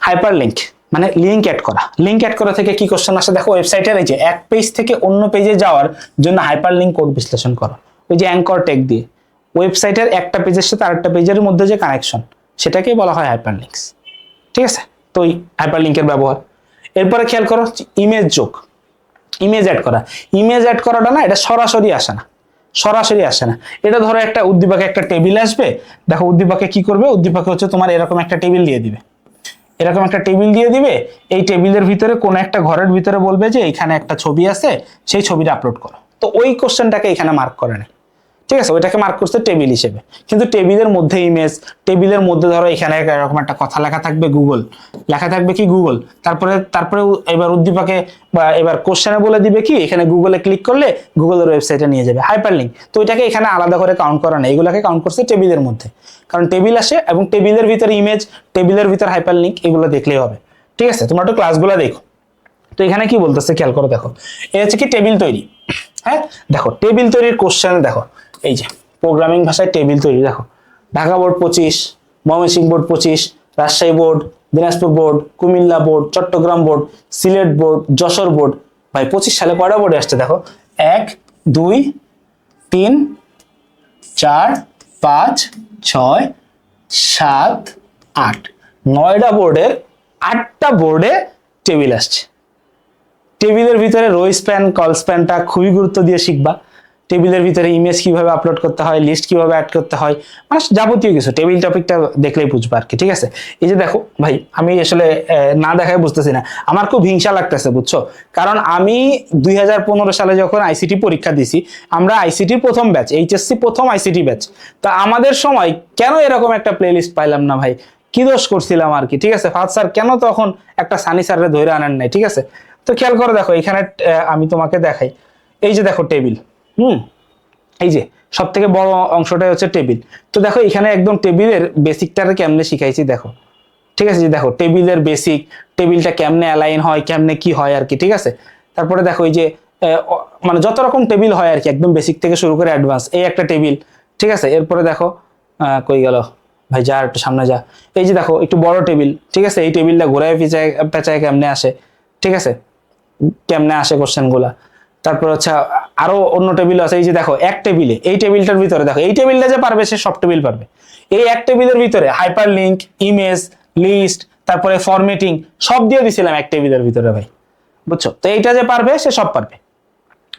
হাইপারলিংক, মানে লিঙ্ক অ্যাড করা। লিঙ্ক অ্যাড করা থেকে কি কোশ্চেন আসে দেখো, ওয়েবসাইটের এই যে এক পেজ থেকে অন্য পেজে যাওয়ার জন্য হাইপারলিংক কোড বিশ্লেষণ করো, ওই যে অ্যাঙ্কর ট্যাগ দিয়ে ওয়েবসাইটের একটা পেজের সাথে আরেকটা পেজের মধ্যে যে কানেকশন, সেটাকেই বলা হয় হাইপারলিংকস, ঠিক আছে। তো ওই হাইপারলিংকের ব্যবহার। এরপরে খেয়াল করো ইমেজ যোগ, ইমেজ অ্যাড করা। ইমেজ অ্যাড করাটা না, এটা সরাসরি আসে না, সরাসরি আসে না। এটা ধরো একটা উদ্দীপকে একটা টেবিল আসবে, দেখো উদ্দীপকে কি করবে, উদ্দীপকে হচ্ছে তোমার এরকম একটা টেবিল দিয়ে দিবে, এরকম একটা টেবিল দিয়ে দিবে। এই টেবিলের ভিতরে কোন একটা ঘরের ভিতরে বলবে যে এখানে একটা ছবি আছে, সেই ছবিটা আপলোড করো। তো ওই কোশ্চেনটাকে এখানে মার্ক করে না, ঠিক আছে, ওইটাকে মার্ক করছে টেবিল হিসেবে। কিন্তু টেবিলের মধ্যে ইমেজ, টেবিলের মধ্যে ধরো এখানে এরকম একটা কথা লেখা থাকবে গুগল, লেখা থাকবে কি গুগল, তারপরে তারপরে এবার উদ্দীপকে বা এবার কোশ্চেনে বলে দিবে কি, এখানে গুগলে ক্লিক করলে গুগলের ওয়েবসাইটে নিয়ে যাবে, হাইপারলিংক। তো ওইটাকে এখানে আলাদা করে কাউন্ট করা নেই, এগুলোকে কাউন্ট করছে টেবিলের মধ্যে, কারণ টেবিল আসে এবং টেবিলের ভিতরে ইমেজ, টেবিলের ভিতরে হাইপারলিংক, এগুলো দেখলেই হবে, ঠিক আছে। তোমরা একটু ক্লাসগুলো দেখো। তো এখানে কি বলতেছে খেয়াল করো, দেখো এই হচ্ছে কি টেবিল তৈরি। হ্যাঁ দেখো টেবিল তৈরির কোশ্চেনে দেখো, এই যে প্রোগ্রামিং ভাষায় টেবিল তৈরি, দেখো Dhaka board 25, Mymensingh board 25, Rajshahi board, Dinajpur board, Comilla board, Chittagong board, Sylhet board, Jessore board. ভাই 25 সালে কয়টা বোর্ডে আসছে দেখো, 1 2 3 4 5 6 7 8, 9টা বোর্ডের 8টা বোর্ডে টেবিল আসছে। টেবিলের ভিতরে রো স্প্যান, কল স্প্যানটা খুবই গুরুত্ব দিয়ে শিখবা। টেবিলের ভিতরে ইমেজ কিভাবে আপলোড করতে হয়, লিস্ট কিভাবে অ্যাড করতে হয়, মানে যাবতীয় কিছু টেবিল টপিকটা দেখলেই বুঝবা আর কি, ঠিক আছে। এই যে দেখো ভাই, আমি আসলে না দেখায় বুঝতেছি না, আমার খুব হিংসা লাগতেছে বুঝছো, কারণ আমি 2015 সালে যখন আইসিটি পরীক্ষা দিছি, আমরা আইসিটির প্রথম ব্যাচ, এইচএসসি প্রথম আইসিটি ব্যাচ, তা আমাদের সময় কেন এরকম একটা প্লে লিস্ট পাইলাম না ভাই, কি দোষ করছিলাম আর কি, ঠিক আছে। ফার্স্ট স্যার কেন তখন একটা সানি স্যারের ধরে আনেন নাই, ঠিক আছে। তো খেয়াল করে দেখো এখানে আমি তোমাকে দেখাই, এই যে দেখো টেবিল, এই যে সব থেকে বড় অংশটাই হচ্ছে টেবিল। তো দেখো এখানে একদম টেবিলের বেসিকটারে কেমনে শিখাইছি দেখো, ঠিক আছে। যে দেখো টেবিলের বেসিক, টেবিলটা কেমনে অ্যালাইন হয়, কেমনে কি হয় আর কি, ঠিক আছে। তারপরে দেখো এই যে মানে যত রকম টেবিল হয় আর কি, একদম বেসিক থেকে শুরু করে অ্যাডভান্স, এই একটা টেবিল, ঠিক আছে। এরপরে দেখো কই গেল ভাই, যা একটু সামনে যা, এই যে দেখো একটু বড় টেবিল, ঠিক আছে। এই টেবিলটা ঘোরায় পেঁচায় কেমনে আসে, ঠিক আছে, কেমনে আসে কোশ্চেন গুলা। তারপর হচ্ছে আরো অন্য টেবিল আছে, এই যে দেখো এক টেবিলে, এই টেবিলটার ভিতরে দেখো, এই টেবিলটা যে পারবে সে সব টেবিল পারবে। এই এক টেবিলের ভিতরে হাইপারলিংক, ইমেজ, লিস্ট, তারপরে ফরম্যাটিং সব দিয়ে দিছিলাম এক টেবিলের ভিতরে ভাই, বুঝছো। তো এইটা যে পারবে সে সব পারবে,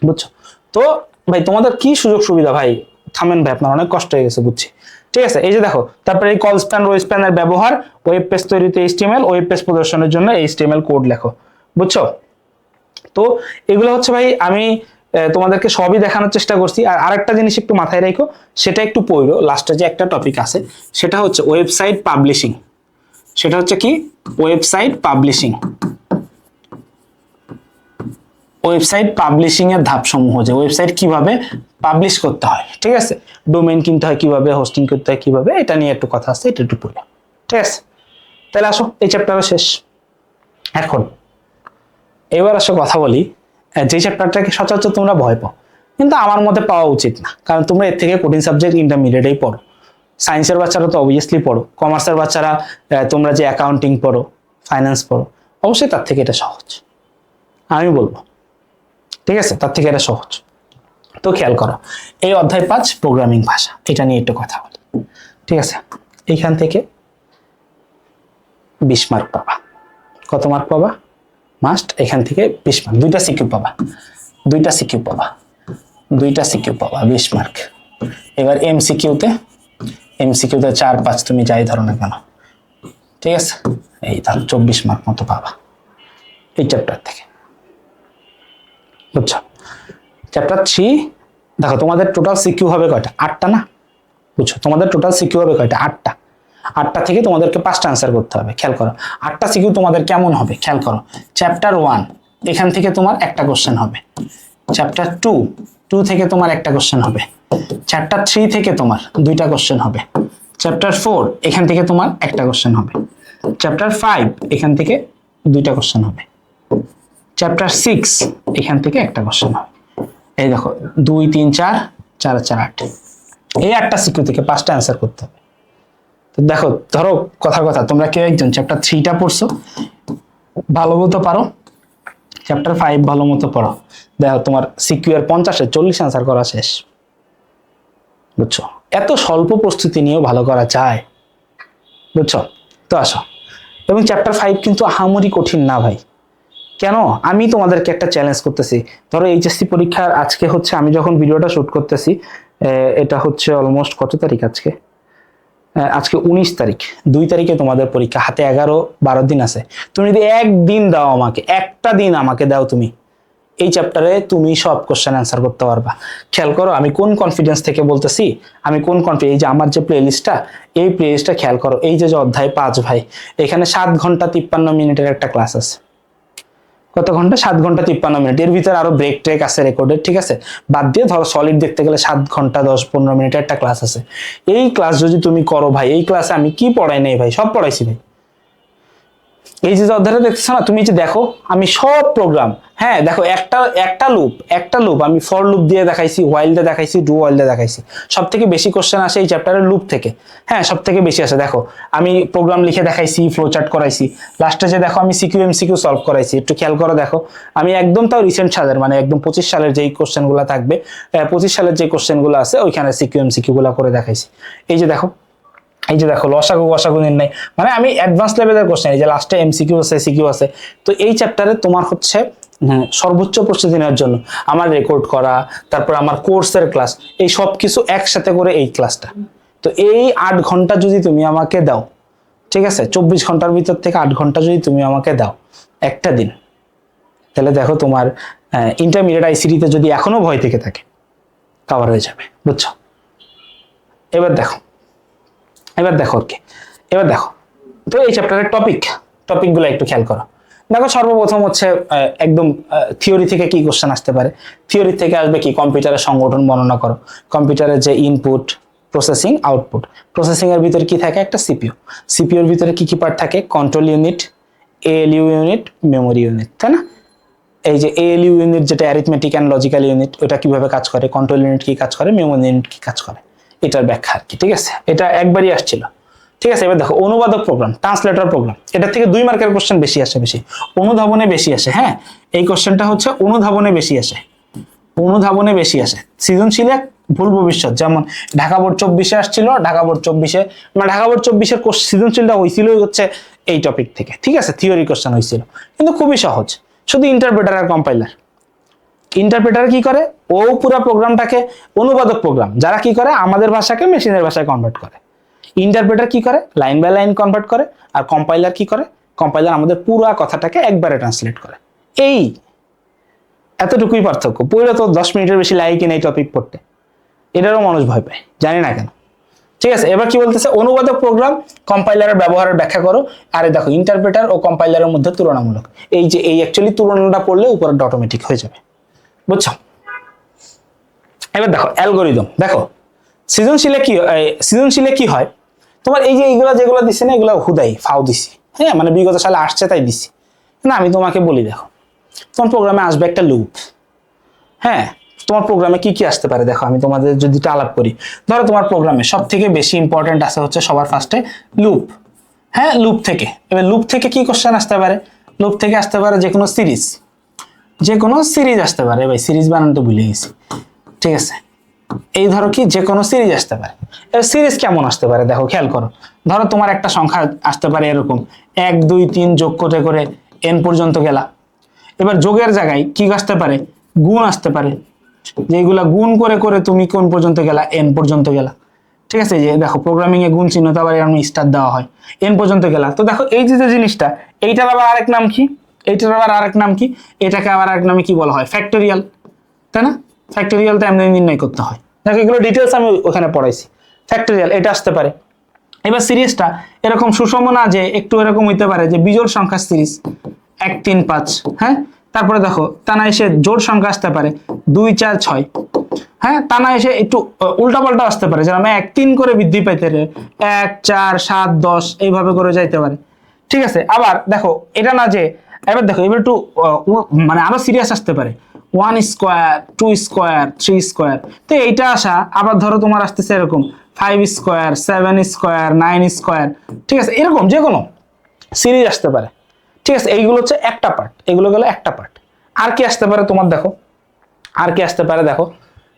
বুঝছো। তো ভাই তোমাদের কি সুযোগ সুবিধা ভাই, থামেন ভাই, আপনার অনেক কষ্ট হয়ে গেছে বুঝছি, ঠিক আছে। এই যে দেখো তারপরে এই কল স্প্যান, রো স্প্যানের ব্যবহার, ওয়েব পেজ তৈরিতে এইচটিএমএল, ওয়েব পেজ প্রদর্শনের জন্য এইচটিএমএল কোড লেখো, বুঝছো। তো এগুলো হচ্ছে ভাই আমি তোমাদেরকে সবই দেখানোর চেষ্টা করছি। আর আরেকটা জিনিস একটু মাথায় রাখো, সেটা একটু পড়ো, লাস্টে যে একটা টপিক আছে সেটা হচ্ছে ওয়েবসাইট পাবলিশিং। সেটা হচ্ছে কি, ওয়েবসাইট পাবলিশিং, ওয়েবসাইট পাবলিশিং এর ধাপসমূহ, যে ওয়েবসাইট কিভাবে পাবলিশ করতে হয়, ঠিক আছে, ডোমেইন কিনতে হয় কিভাবে, হোস্টিং করতে হয় কিভাবে, এটা নিয়ে একটু কথা আছে, এটা একটু পড়ো, ঠিক আছে। তাহলে আসো এই চ্যাপ্টারও শেষ। এখন এবার আসো কথা বলি, যে চ্যাপ্টারটাকে সচরাচর তোমরা ভয় পাও, কিন্তু আমার মতে পাওয়া উচিত না, কারণ তোমরা এর থেকে কঠিন সাবজেক্ট ইন্টারমিডিয়েটেই পড়ো। সায়েন্সের বাচ্চারা তো অবভিয়াসলি পড়ো, কমার্সের বাচ্চারা তোমরা যে অ্যাকাউন্টিং পড়ো, ফাইন্যান্স পড়ো, অবশ্যই তার থেকে এটা সহজ, আমি বলবো, ঠিক আছে, তার থেকে এটা সহজ। তো খেয়াল করো, এই অধ্যায় 5 প্রোগ্রামিং ভাষা, এটা নিয়ে একটু কথা বলি, ঠিক আছে। এইখান থেকে 20 মার্ক পাবা। কত মার্ক পাবা? মাস্ট এখান থেকে 20 মার্ক। দুইটা সিকিউ পাবা, দুইটা সিকিউ পাবা, দুইটা সিকিউ পাবা, 20 মার্ক। এবার এমসিকিউতে 4-5 তুমি যাই ধরো না কেন, ঠিক আছে, এই ধরো 24 মার্ক মতো পাবা এই চ্যাপ্টার থেকে, বুঝছো? চ্যাপ্টার 3 দেখো তোমাদের টোটাল সিকিউ হবে কয়টা? 8টা না? বুঝছো, তোমাদের টোটাল সিকিউ হবে কয়টা? 8টা। 8টা থেকে তোমাদেরকে 5টা আনসার করতে হবে। খেয়াল করো 8টা সিকিউ তোমাদের কেমন হবে, খেয়াল করো। চ্যাপ্টার 1 এখান থেকে তোমার একটা কোশ্চেন হবে। চ্যাপ্টার 2 থেকে তোমার একটা কোশ্চেন হবে। চ্যাপ্টার 3 থেকে তোমার দুইটা কোশ্চেন হবে। চ্যাপ্টার 4 এখান থেকে তোমার একটা কোশ্চেন হবে। চ্যাপ্টার 5 এখান থেকে দুইটা কোশ্চেন হবে। চ্যাপ্টার 6 এখান থেকে একটা কোশ্চেন হবে। এই দেখো 2 3 4 4 4 8, এই 8টা সিকিউ থেকে 5টা অ্যান্সার করতে হবে। তো দেখো ধরো কথার কথা, তোমরা কেউ একজন চ্যাপ্টার 3টা পড়ছো, ভালো মতো পারো, চ্যাপ্টার 5 ভালো মতো পড়ো, দেখো তোমার সিকিউ এর 50-এ 40 অ্যান্সার করা শেষ, বুঝছো? এত স্বল্প প্রস্তুতি নিয়েও ভালো করা যায়, বুঝছো? তো আসো, এবং চ্যাপ্টার 5 কিন্তু আহামরি কঠিন না ভাই। কেন? আমি তোমাদেরকে একটা চ্যালেঞ্জ করতেছি। ধরো এইচএসসি পরীক্ষার আজকে হচ্ছে, আমি যখন ভিডিওটা শুট করতেছি, এটা হচ্ছে অলমোস্ট কত তারিখ আজকে? আজকে 19 তারিখ। 2 তারিখে তোমাদের পরীক্ষা, হাতে 11-12 দিন আছে। তুমি যদি একদিন দাও আমাকে, একটা দিন আমাকে দাও, তুমি এই চ্যাপ্টারে তুমি সব কোশ্চেন অ্যান্সার করতে পারবা। খেয়াল করো আমি কোন কনফিডেন্স থেকে বলতেছি, আমি কোন কনফিডেন্স, এই যে আমার যে প্লেলিস্টটা, এই প্লেলিস্টটা খেয়াল করো, এই যে অধ্যায় 5 ভাই, এখানে 7 ঘন্টা 53 মিনিটের একটা ক্লাস আছে। কত ঘন্টা? 7 ঘন্টা 53 মিনিট। এর ভিতরে আরো ব্রেক ট্রেক আছে রেকর্ডেড, ঠিক আছে, বাদ দিয়ে ধরো সলিড দেখতে গেলে 7 ঘন্টা 10-15 মিনিটের একটা ক্লাস আছে। এই ক্লাস যদি তুমি করো ভাই, এই ক্লাসে আমি কি পড়াই নাই ভাই, সব পড়াইছি ভাই। এই যে অধ্যায়টা দেখতেছো না, তুমি যে দেখো আমি সব প্রোগ্রাম, হ্যাঁ দেখো একটা লুপ আমি ফর লুপ দিয়ে দেখাইছি, হোয়াইল দিয়ে দেখাইছি, ডু হোয়াইল দিয়ে দেখাইছি। সব থেকে বেশি কোশ্চেন আসে এই চ্যাপ্টারের লুপ থেকে, হ্যাঁ সব থেকে বেশি আসে। দেখো আমি প্রোগ্রাম লিখে দেখাইছি, ফ্লো চার্ট করাইছি, লাস্টে যে দেখো আমি সিকিউ এমসিকিউ সলভ করাইছি। একটু খেয়াল করো, দেখো আমি একদম তাও রিসেন্ট সালের, মানে একদম 25 সালের যেই কোশ্চেনগুলো থাকবে, 25 সালের যে কোশ্চেনগুলো আছে ওইখানে সিকিউ এমসিকিউ গুলো করে দেখাইছি। এই যে দেখো, এই যে দেখো লসাগু নির্ণয়, মানে আমি অ্যাডভান্স লেভেলের কোশ্চেন, এই যে লাস্টে এমসিকিউ আছে, সিকিউ আছে। তো এই চ্যাপ্টারে তোমার হচ্ছে সর্বোচ্চ প্রস্তুতি নেওয়ার জন্য আমার রেকর্ড করা, তারপর আমার কোর্সের ক্লাস, এই সব কিছু একসাথে করে এই ক্লাসটা। তো এই 8 ঘন্টা যদি তুমি আমাকে দাও, ঠিক আছে, 24 ঘন্টার ভিতর থেকে 8 ঘন্টা যদি তুমি আমাকে দাও একটা দিন, তাহলে দেখো তোমার ইন্টারমিডিয়েট আইসিটিতে যদি এখনো ভয় থেকে থাকে, কভার হয়ে যাবে, বুঝছো? এবার দেখো ওকে, এবার দেখো তো এই চ্যাপ্টারের টপিকগুলো একটু খেয়াল করো। দেখো সর্বপ্রথম হচ্ছে একদম থিওরি থেকে কি কোশ্চেন আসতে পারে। থিওরি থেকে আসবে কি, কম্পিউটারের সংগঠন বর্ণনা করো। কম্পিউটারের যে ইনপুট, প্রসেসিং, আউটপুট। প্রসেসিং এর ভিতরে কি থাকে? একটা সিপিইউ। সিপিইউর ভিতরে কি কি পার্ট থাকে? Control unit, ALU unit, memory unit, তাই না? এই যে এএলইউ ইউনিট যেটা অ্যারিথমেটিক অ্যান্ড লজিক্যাল ইউনিট, ওটা কিভাবে কাজ করে, কন্ট্রোল ইউনিট কি কাজ করে, মেমোরি ইউনিট কি কাজ করে, এটার ব্যাখ্যা আর কি, ঠিক আছে? এটা একবারই আসছিল, ঠিক আছে? এবার দেখো অনুবাদক প্রোগ্রাম, ট্রান্সলেটর প্রোগ্রাম, এটা থেকে 2 মার্কের কোশ্চেন বেশি আসে, অনুধাবনে বেশি আসে। হ্যাঁ, এই কোশ্চেনটা হচ্ছে অনুধাবনে বেশি আসে। সৃজনশীলে ভুল ভবিষ্যৎ, যেমন ঢাকা বোর্ড 24-এ আসছিল, ঢাকা বোর্ড 24-এর সৃজনশীলটা হয়েছিল হচ্ছে এই টপিক থেকে, ঠিক আছে? থিওরি কোশ্চেন হয়েছিল, কিন্তু খুবই সহজ, শুধু ইন্টারপ্রেটার আর কম্পাইলার। ইন্টারপ্রেটার কি করে? ও পুরো প্রোগ্রামটাকে, অনুবাদক প্রোগ্রাম যারা কি করে, আমাদের ভাষাকে মেশিনের ভাষায় কনভার্ট করে। ইন্টারপ্রেটার কি করে? লাইন বাই লাইন কনভার্ট করে। আর কম্পাইলার কি করে? কম্পাইলার আমাদের পুরো কথাটাকে একবারে ট্রান্সলেট করে। এই এতটুকুই পার্থক্য। পুরো তো 10 মিনিটের বেশি লাগে কিনা এই টপিক পড়তে, এটারও মানুষ ভয় পায়, জানি না কেন, ঠিক আছে? এবার কি বলতেছে, অনুবাদক প্রোগ্রাম, কম্পাইলারের ব্যবহারের ব্যাখ্যা করো। আরে দেখো ইন্টারপ্রেটার ও কম্পাইলারের মধ্যে তুলনামূলক, এই যে এই অ্যাকচুয়ালি তুলনাটা পড়লে উপরেরটা অটোমেটিক হয়ে যাবে, বুঝছো? এবার দেখো অ্যালগরিদম। দেখো সৃজনশীলে কি হয়, তোমার এই যে এইগুলা যেগুলো দিছি না, এগুলো হুদাই ফাও দিছি, হ্যাঁ, মানে বিগত সালে আসছে তাই দিছি না। আমি তোমাকে বলি, দেখো তোমার প্রোগ্রামে আসবে একটা লুপ। হ্যাঁ, তোমার প্রোগ্রামে কি কি আসতে পারে দেখো, আমি তোমাদের যদি আলাপ করি, ধরো তোমার প্রোগ্রামে সব থেকে বেশি ইম্পর্টেন্ট আছে হচ্ছে সবার ফার্স্টে লুপ। হ্যাঁ, লুপ থেকে, এবার লুপ থেকে কি কোশ্চেন আসতে পারে? লুপ থেকে আসতে পারে যে কোনো সিরিজ আসতে পারে। ভাই সিরিজ বানান তো ভুলে গেছি, ঠিক আছে? এই ধরো কি যে কোনো সিরিজ আসতে পারে। এবার সিরিজ কেমন আসতে পারে দেখো খেয়াল করো। ধরো তোমার একটা সংখ্যা আসতে পারে এরকম 1 2 3 যোগ করে করে n পর্যন্ত গেলা। এবার যোগের জায়গায় কি আসতে পারে, গুণ আসতে পারে, যেগুলা গুণ করে করে তুমি কোন পর্যন্ত গেলা, n পর্যন্ত গেলা। ঠিক আছে, যে দেখো প্রোগ্রামিং এ গুণ চিহ্ন তো আবার এরকম স্টার দেওয়া হয়, n পর্যন্ত গেলা। তো দেখো এই যে জিনিসটা, এইটার আবার আরেক নাম কি, এইটার আবার আরেক নাম কি, এটাকে আবার আরেক নামে কি বলা হয়, ফ্যাক্টোরিয়াল, তাই না? ফ্যাক্টোরিয়ালটা এমনি নির্ণয় করতে হয়। দেখো এগুলো ডিটেলস আমি ওখানে পড়াইছি। ফ্যাক্টোরিয়াল এটা আসতে পারে। এবার সিরিজটা এরকম সুষম না যে একটু এরকম হইতে পারে যে বিজোড় সংখ্যার সিরিজ 1 3 5, হ্যাঁ। তারপরে দেখো তা না এসে জোড় সংখ্যা আসতে পারে 2 4 6, হ্যাঁ। তা না এসে একটু উল্টাপাল্টা আসতে পারে, যেরকম 1 3 করে বৃদ্ধি পাইতে পারে, 1 4 7 10 এইভাবে করে যাইতে পারে। ঠিক আছে, আবার দেখো এটা না যে, এবার দেখো এবার একটু মানে আরো সিরিয়াস আসতে পারে, 1 স্কোয়ার 2 স্কোয়ার 3 স্কোয়ার। তো এইটা আসা আবার ধরো তোমার আসতেছে এরকম 5 স্কোয়ার 7 স্কোয়ার 9 স্কোয়ার। ঠিক আছে, এরকম যে কোনো সিরিজ আসতে পারে। ঠিক আছে, এইগুলো হচ্ছে একটা পার্ট, এগুলো গেল একটা পার্ট। আর কি আসতে পারে তোমার দেখো, আর কি আসতে পারে দেখো,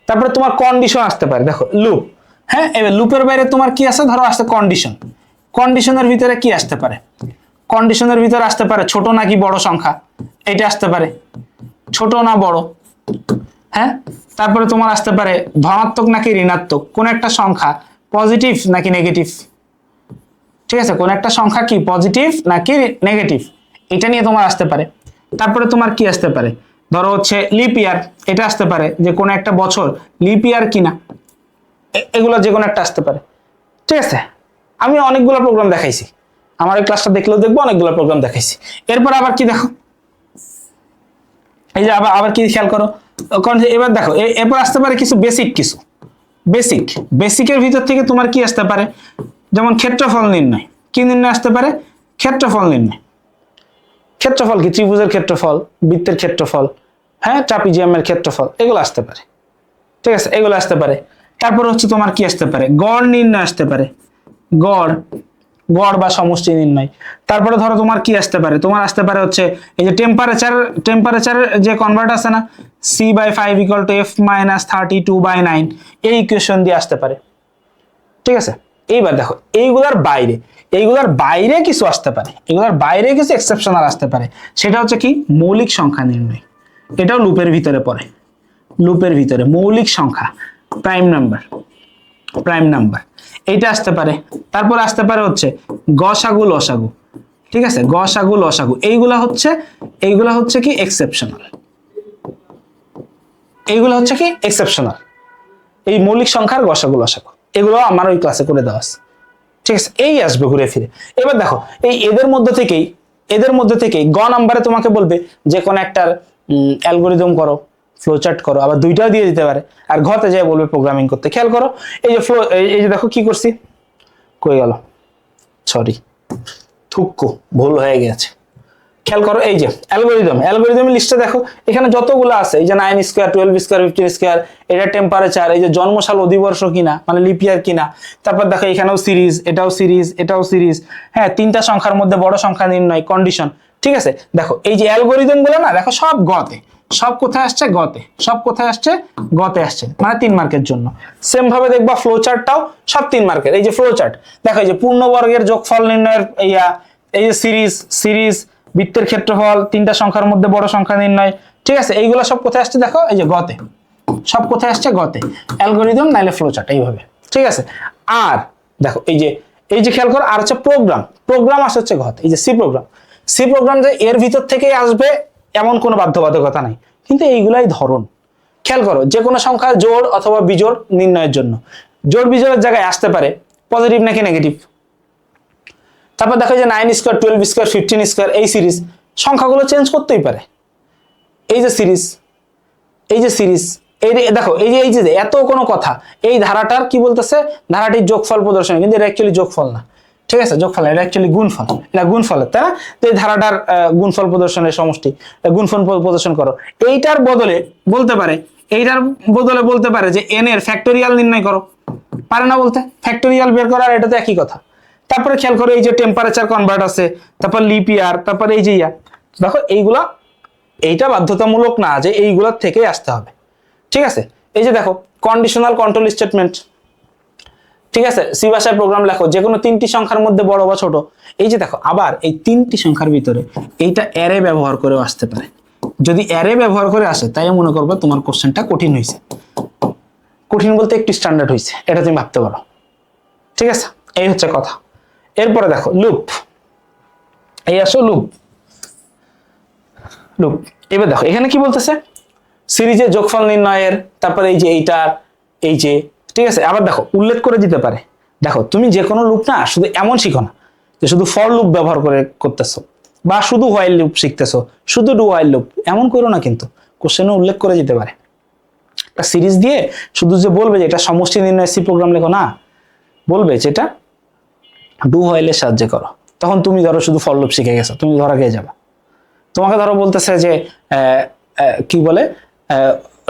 তারপরে তোমার কন্ডিশন আসতে পারে। দেখো লুপ, হ্যাঁ। এবার লুপের বাইরে তোমার কি আছে, ধরো আসছে কন্ডিশন। কন্ডিশনের ভিতরে কি আসতে পারে, কন্ডিশনের ভিতরে আসতে পারে ছোট নাকি বড় সংখ্যা, এটা আসতে পারে, ছোট না বড়, হ্যাঁ। তারপরে তোমার আসতে পারে ধনাত্মক নাকি ঋণাত্মক, কোন একটা সংখ্যা পজিটিভ নাকি নেগেটিভ। ঠিক আছে, কোন একটা সংখ্যা কি পজিটিভ নাকি নেগেটিভ, এটা নিয়ে তোমার আসতে পারে। তারপরে তোমার কি আসতে পারে, ধরো হচ্ছে লিপ ইয়ার, এটা আসতে পারে যে কোন একটা বছর লিপ ইয়ার কিনা, এগুলো যে কোনো একটা আসতে পারে। ঠিক আছে, আমি অনেকগুলো প্রোগ্রাম দেখাইছি, আমার এই ক্লাসটা দেখলেও দেখবো অনেকগুলো প্রোগ্রাম দেখাইছি। এরপর আবার কি দেখো, এই যে আবার আবার কি খেয়াল করো, এবার দেখো এরপর আসতে পারে কিছু বেসিক, কিছু বেসিক, বেসিকের ভিতর থেকে তোমার কি আসতে পারে, যেমন ক্ষেত্রফল নির্ণয়। কি নির্ণয় আসতে পারে, ক্ষেত্রফল নির্ণয়। ক্ষেত্রফল কি, ত্রিভুজের ক্ষেত্রফল, বৃত্তের ক্ষেত্রফল, হ্যাঁ, ট্রাপিজিয়ামের ক্ষেত্রফল, এগুলো আসতে পারে। ঠিক আছে, এগুলো আসতে পারে। তারপর হচ্ছে তোমার কি আসতে পারে, গড় নির্ণয় আসতে পারে, গড়, গড় বা সমষ্টি নির্ণয়। তারপরে ধরো তোমার কি আসতে পারে, তোমার আসতে পারে হচ্ছে এই যে টেম্পারেচার, টেম্পারেচারের যে কনভার্ট আছে না, C/5 = F - 32/9, এই ইকুয়েশন দিয়ে আসতে পারে। ঠিক আছে, এইবার দেখো এইগুলার বাইরে, এইগুলার বাইরে কিছু আসতে পারে, এগুলার বাইরে কিছু এক্সেপশনাল আসতে পারে। সেটা হচ্ছে কি, মৌলিক সংখ্যা নির্ণয়। এটাও লুপের ভিতরে পড়ে, লুপের ভিতরে মৌলিক সংখ্যা, প্রাইম নাম্বার, প্রাইম নাম্বার, এইটা আসতে পারে। তারপর আসতে পারে হচ্ছে গসাগু লসাগু। ঠিক আছে, গসাগু লসাগু, এইগুলা হচ্ছে কি এক্সেপশনাল, এইগুলো হচ্ছে কি এক্সেপশনাল। এই মৌলিক সংখ্যার গসাগু লসাগু এগুলো আমার ওই ক্লাসে করে দেওয়া আছে। ঠিক আছে, এই আসবে ঘুরে ফিরে। এবার দেখো এই এদের মধ্যে থেকেই, এদের মধ্যে থেকেই গ নাম্বারে তোমাকে বলবে যে কোন একটার অ্যালগোরিদম করো, ফ্লোচার্ট করো, আবার দুইটাও দিয়ে দিতে পারে। আর ঘতে যায় বলবে প্রোগ্রামিং করতে। খেয়াল করো এই যে ফ্লো, এই যে দেখো কি করছি, কই গেল, সরি থুক্কু, ভুল হয়ে গেছে। খেয়াল করো এই যে অ্যালগোরিদম, অ্যালগোরিদমের লিস্টে দেখো এখানে যতগুলো আছে, এই যে 9 স্কয়ার 12 স্কয়ার 15 স্কয়ার, এটা টেম্পারেচার, এই যে জন্মসাল অধিবর্ষ কিনা মানে লিপ ইয়ার কিনা। তারপর দেখো এখানেও সিরিজ, এটাও সিরিজ, এটাও সিরিজ, হ্যাঁ। তিনটা সংখ্যার মধ্যে বড় সংখ্যা নির্ণয়, কন্ডিশন। ঠিক আছে, দেখো এই যে অ্যালগোরিদম গুলো না, দেখো সব গতে, সব কোথায় আসছে, গতে, সব কোথায় আসছে, গতে আসছে, মানে 3 মার্কের জন্য। সেম ভাবে দেখবা ফ্লো চার্টটাও সব 3 মার্কের। এই যে ফ্লো চার্ট দেখো, এই যে পূর্ণবর্গের যোগফল নির্ণয়ের এই যে সিরিজ, সিরিজ, বৃত্তের ক্ষেত্রফল, তিনটা সংখ্যার মধ্যে বড় সংখ্যা নির্ণয়। ঠিক আছে, এইগুলো সব কোথায় আসছে দেখো, এই যে গতে, সব কোথায় আসছে, গতে। অ্যালগোরিদম নাইলে ফ্লো চার্ট, এইভাবে। ঠিক আছে, আর দেখো এই যে খেয়াল করো, আর হচ্ছে প্রোগ্রাম, প্রোগ্রাম আসছে হচ্ছে গতে, এই যে সি প্রোগ্রাম। সি প্রোগ্রাম যে এর ভিতর থেকেই আসবে এমন কোনো বাধ্যবাধকতা নাই, কিন্তু এইগুলাই ধরন। খেয়াল করো যে কোনো সংখ্যা জোড় অথবা বিজোড় নির্ণয়ের জন্য জোড় বিজোড়ের জায়গায় আসতে পারে পজিটিভ নাকি নেগেটিভ। তারপর দেখো যে 9 স্কয়ার 12 স্কয়ার 15 স্কয়ার, এই সিরিজ সংখ্যাগুলো চেঞ্জ করতেই পারে। এই যে সিরিজ, এই যে সিরিজ, এই দেখো এই যে এত কোনো কথা, এই ধারাটার কি বলতেছে, ধারাটির যোগফল প্রদর্শন, কিন্তু এটা অ্যাকচুয়ালি যোগফল না। ঠিক আছে, যোগফল এটা অ্যাকচুয়ালি গুণফল, এটা গুণফলের, তাই না? তো এই ধারাটার গুণফল প্রদর্শনের সমষ্টি, গুণফল প্রদর্শন করো। এইটার বদলে বলতে পারে, এইটার বদলে বলতে পারে যে n এর ফ্যাক্টোরিয়াল নির্ণয় করো, পারে না বলতে? ফ্যাক্টোরিয়াল বের করার এটা তো একই কথা। তারপরে খেয়াল করো এই যে টেম্পারেচার কনভার্ট আছে, তারপর লিপ ইয়ার, তারপর এই যে দেখো এইগুলা, এইটা বাধ্যতামূলক না যে এইগুলার থেকেই আসতে হবে। ঠিক আছে, এই যে দেখো কন্ডিশনাল কন্ট্রোল স্টেটমেন্ট, ঠিক আছে, সি ভাষায় প্রোগ্রাম লেখো যে কোনো তিনটি সংখ্যার মধ্যে বড় বা ছোট। এই যে দেখো আবার এই তিনটি সংখ্যার ভিতরে এইটা অ্যারে ব্যবহার করেও আসতে পারে। যদি অ্যারে ব্যবহার করে আসে তাই মনে করবে তোমার কোশ্চেনটা কঠিন হয়েছে। কঠিন বলতে একটু স্ট্যান্ডার্ড হয়েছে, এটা তুমি ভাবতে পারো। ঠিক আছে, এই হচ্ছে কথা। এরপরে দেখো লুপ, এই আসো লুপ। লুপ এবার দেখো এখানে কি বলতেছে, সিরিজের যোগফল নির্ণয়ের, তারপরে এই যে এইটার, এই যে, ঠিক আছে। আবার দেখো উল্লেখ করে দিতে পারে। দেখো তুমি যে কোনো লুপ না শুধু এমন শিখো না যে শুধু ফর লুপ ব্যবহার করে করতেছো বা শুধু হোয়াইল লুপ শিখতেছো, শুধু ডু হোয়াইল লুপ, এমন করো না। কিন্তু কোশ্চেনে উল্লেখ করে দিতে পারে। একটা সিরিজ দিয়ে শুধু যে বলবে যে এটা সমষ্টি নির্ণয় সি প্রোগ্রাম লেখো না, বলবে যেটা ডু হোয়াইলের সাহায্যে করো। তখন তুমি ধরো শুধু ফর লুপ শিখে গেছো, তুমি ধরা খেয়ে যাবে। তোমাকে ধরো বলতেছে যে কি বলে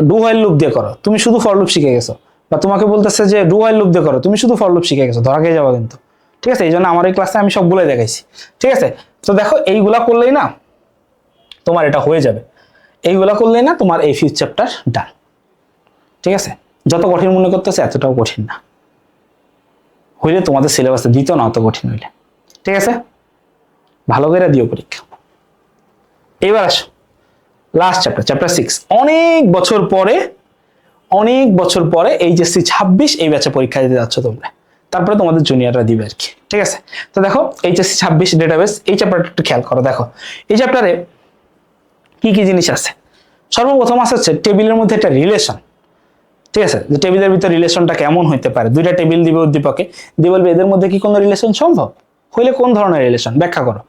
ডু হোয়াইল লুপ দিয়ে করো, তুমি শুধু ফর লুপ শিখে গেছো। বা তোমাকে বলতেছে যে ডু হোয়াইল লুপ দিয়ে করো, তুমি শুধু ফর লুপ শিখে গেছো, ধরা খেয়ে যাবে কিন্তু। ঠিক আছে, এই জন্য আমার এই ক্লাসে আমি সবগুলোই দেখাইছি। ঠিক আছে, তো দেখো এইগুলা করলেই না তোমার এটা হয়ে যাবে। এইগুলা করলেই না তোমার এই ফিফথ চ্যাপ্টার ডান। ঠিক আছে, যত কঠিন মনে করতেছে এতটাও কঠিন না, হইলে তোমাদের সিলেবাসে দিত না অত কঠিন হইলে। ঠিক আছে, ভালো করে দিও পরীক্ষা। এবার আসো লাস্ট চ্যাপ্টার, চ্যাপ্টার 6। অনেক বছর পরে এইচএসসি 26 এই ব্যাচে পরীক্ষা দিতে যাচ্ছ তোমরা, তারপরে তোমাদের জুনিয়ররা দিবে আর কি। ঠিক আছে, তো দেখো এইচএসসি 26 ডেটাবেস, এই চ্যাপ্টারটা একটু খেয়াল করো। দেখো এই চ্যাপ্টারে কি কি জিনিস আছে। সর্বপ্রথম আছে টেবিলের মধ্যে একটা রিলেশন। ঠিক আছে, যে টেবিলের ভিতরে রিলেশনটা কেমন হইতে পারে। দুইটা টেবিল দিবে উদ্দীপকে, দিয়ে বলবে এদের মধ্যে কি কোনো রিলেশন সম্ভব, হইলে কোন ধরনের রিলেশন ব্যাখ্যা করো।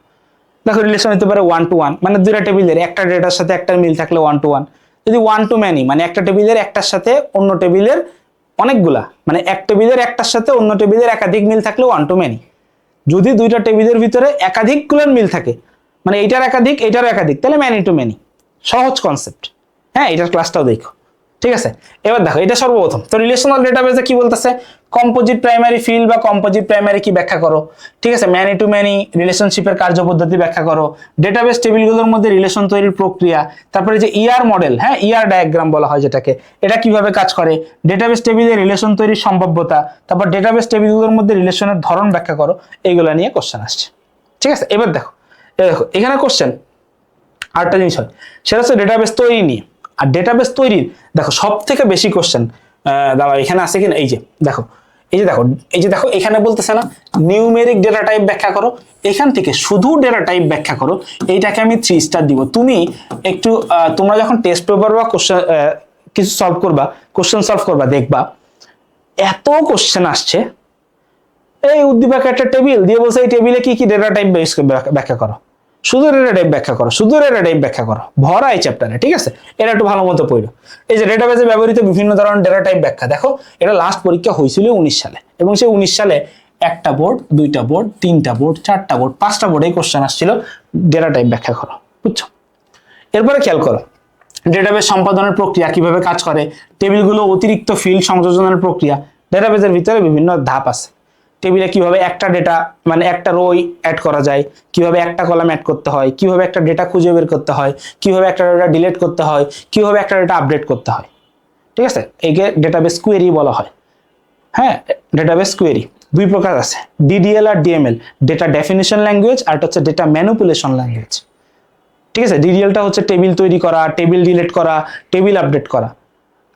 দেখো রিলেশন হতে পারে 1 to 1, মানে দুইটা টেবিলের একটা ডেটার সাথে একটা মিল থাকলে 1 to 1। যদি 1 to many, মানে একটা টেবিলের একটার সাথে অন্য টেবিলের অনেকগুলা, মানে এক টেবিলের একটার সাথে অন্য টেবিলের একাধিক মিল থাকলে 1 to many। যদি দুইটা টেবিলের ভিতরে একাধিকগুলোর মিল থাকে, মানে এইটার একাধিক এইটার একাধিক, তাহলে ম্যানি টু ম্যানি। সহজ কনসেপ্ট, হ্যাঁ, এটার ক্লাসটাও দেখো। ঠিক আছে, এবার দেখো এটা সর্বপ্রথম তো রিলেশনাল ডেটাবেসে কি বলতেছে, কম্পোজিট প্রাইমারি ফিল্ড বা কম্পোজিট প্রাইমারি কি ব্যাখ্যা করো। ঠিক আছে, ম্যানি টু ম্যানি রিলেশনশিপের কার্যপদ্ধতি ব্যাখ্যা করো। ডেটাবেস টেবিলগুলোর মধ্যে রিলেশন তৈরির প্রক্রিয়া, তারপরে যে ইআর মডেল, হ্যাঁ ইআর ডায়াগ্রাম বলা হয় যেটাকে, এটা কিভাবে কাজ করে। ডেটাবেস টেবিলে রিলেশন তৈরির সম্ভাব্যতা, তারপর ডেটাবেস টেবিলগুলোর মধ্যে রিলেশনের ধরন ব্যাখ্যা করো। এইগুলো নিয়ে কোশ্চেন আসছে। ঠিক আছে, এবার দেখো এখানে কোশ্চেন আরেকটা জিনিস হয়, সেটা হচ্ছে ডেটাবেস তৈরি নিয়ে। আর ডেটাবেস তৈরির দেখো সব থেকে বেশি কোশ্চেন দাঁড়া এখানে আছে কিনা, এই যে দেখো, এখানে বলতেছে না নিউমেরিক ডেটা টাইপ ব্যাখ্যা করো। এখান থেকে শুধু ডেটা টাইপ ব্যাখ্যা করো, এইটাকে আমি 3 স্টার দিব। তুমি একটু তোমরা যখন টেস্ট পেপার বা কোশ্চেন কিছু সলভ করবা, কোশ্চেন সলভ করবা, দেখবা এত কোশ্চেন আসছে। এই উদ্দীপক একটা টেবিল দিয়ে বলছে এই টেবিলে কি কি ডেটা টাইপ ব্যাখ্যা করো, শুধু ডেটা টাইপ ব্যাখ্যা করো, শুধু ডেটা টাইপ ব্যাখ্যা করো, ভরা এই চ্যাপ্টারে। ঠিক আছে, এটা একটু ভালো মতো পড়ো। এই যে ডেটাবেসে ব্যবহৃত বিভিন্ন ধরনের ডেটা টাইপ ব্যাখ্যা, দেখো এটা লাস্ট পরীক্ষা হয়েছিল 19 সালে, এবং সেই 19 সালে একটা বোর্ড, দুইটা বোর্ড, তিনটা বোর্ড, চারটা বোর্ড, 5টা বোর্ডে কোশ্চেন আসছিল ডেটা টাইপ ব্যাখ্যা করো। বুঝছো? এরপরে খেয়াল করো ডেটাবেস সম্পাদনের প্রক্রিয়া কিভাবে কাজ করে, টেবিলগুলো অতিরিক্ত ফিল্ড সংযোজনের প্রক্রিয়া। ডেটাবেসের ভিতরে বিভিন্ন ধাপ আছে। টেবিলে কিভাবে একটা ডেটা মানে একটা রো অ্যাড করা যায়, কিভাবে একটা কলাম অ্যাড করতে হয়, কিভাবে একটা ডেটা খুঁজে বের করতে হয়, কিভাবে একটা ডেটা ডিলিট করতে হয়, কিভাবে একটা ডেটা আপডেট করতে হয়। ঠিক আছে, একে ডেটাবেস কোয়েরি বলা হয়। হ্যাঁ, ডেটাবেস কোয়েরি 2 প্রকার আছে, ডিডিএল আর ডিএমএল, ডেটা ডেফিনিশন ল্যাঙ্গুয়েজ, আর হচ্ছে ডেটা ম্যানিপুলেশন ল্যাঙ্গুয়েজ। ঠিক আছে, ডিডিএলটা হচ্ছে টেবিল তৈরি করা, টেবিল ডিলিট করা, টেবিল আপডেট করা।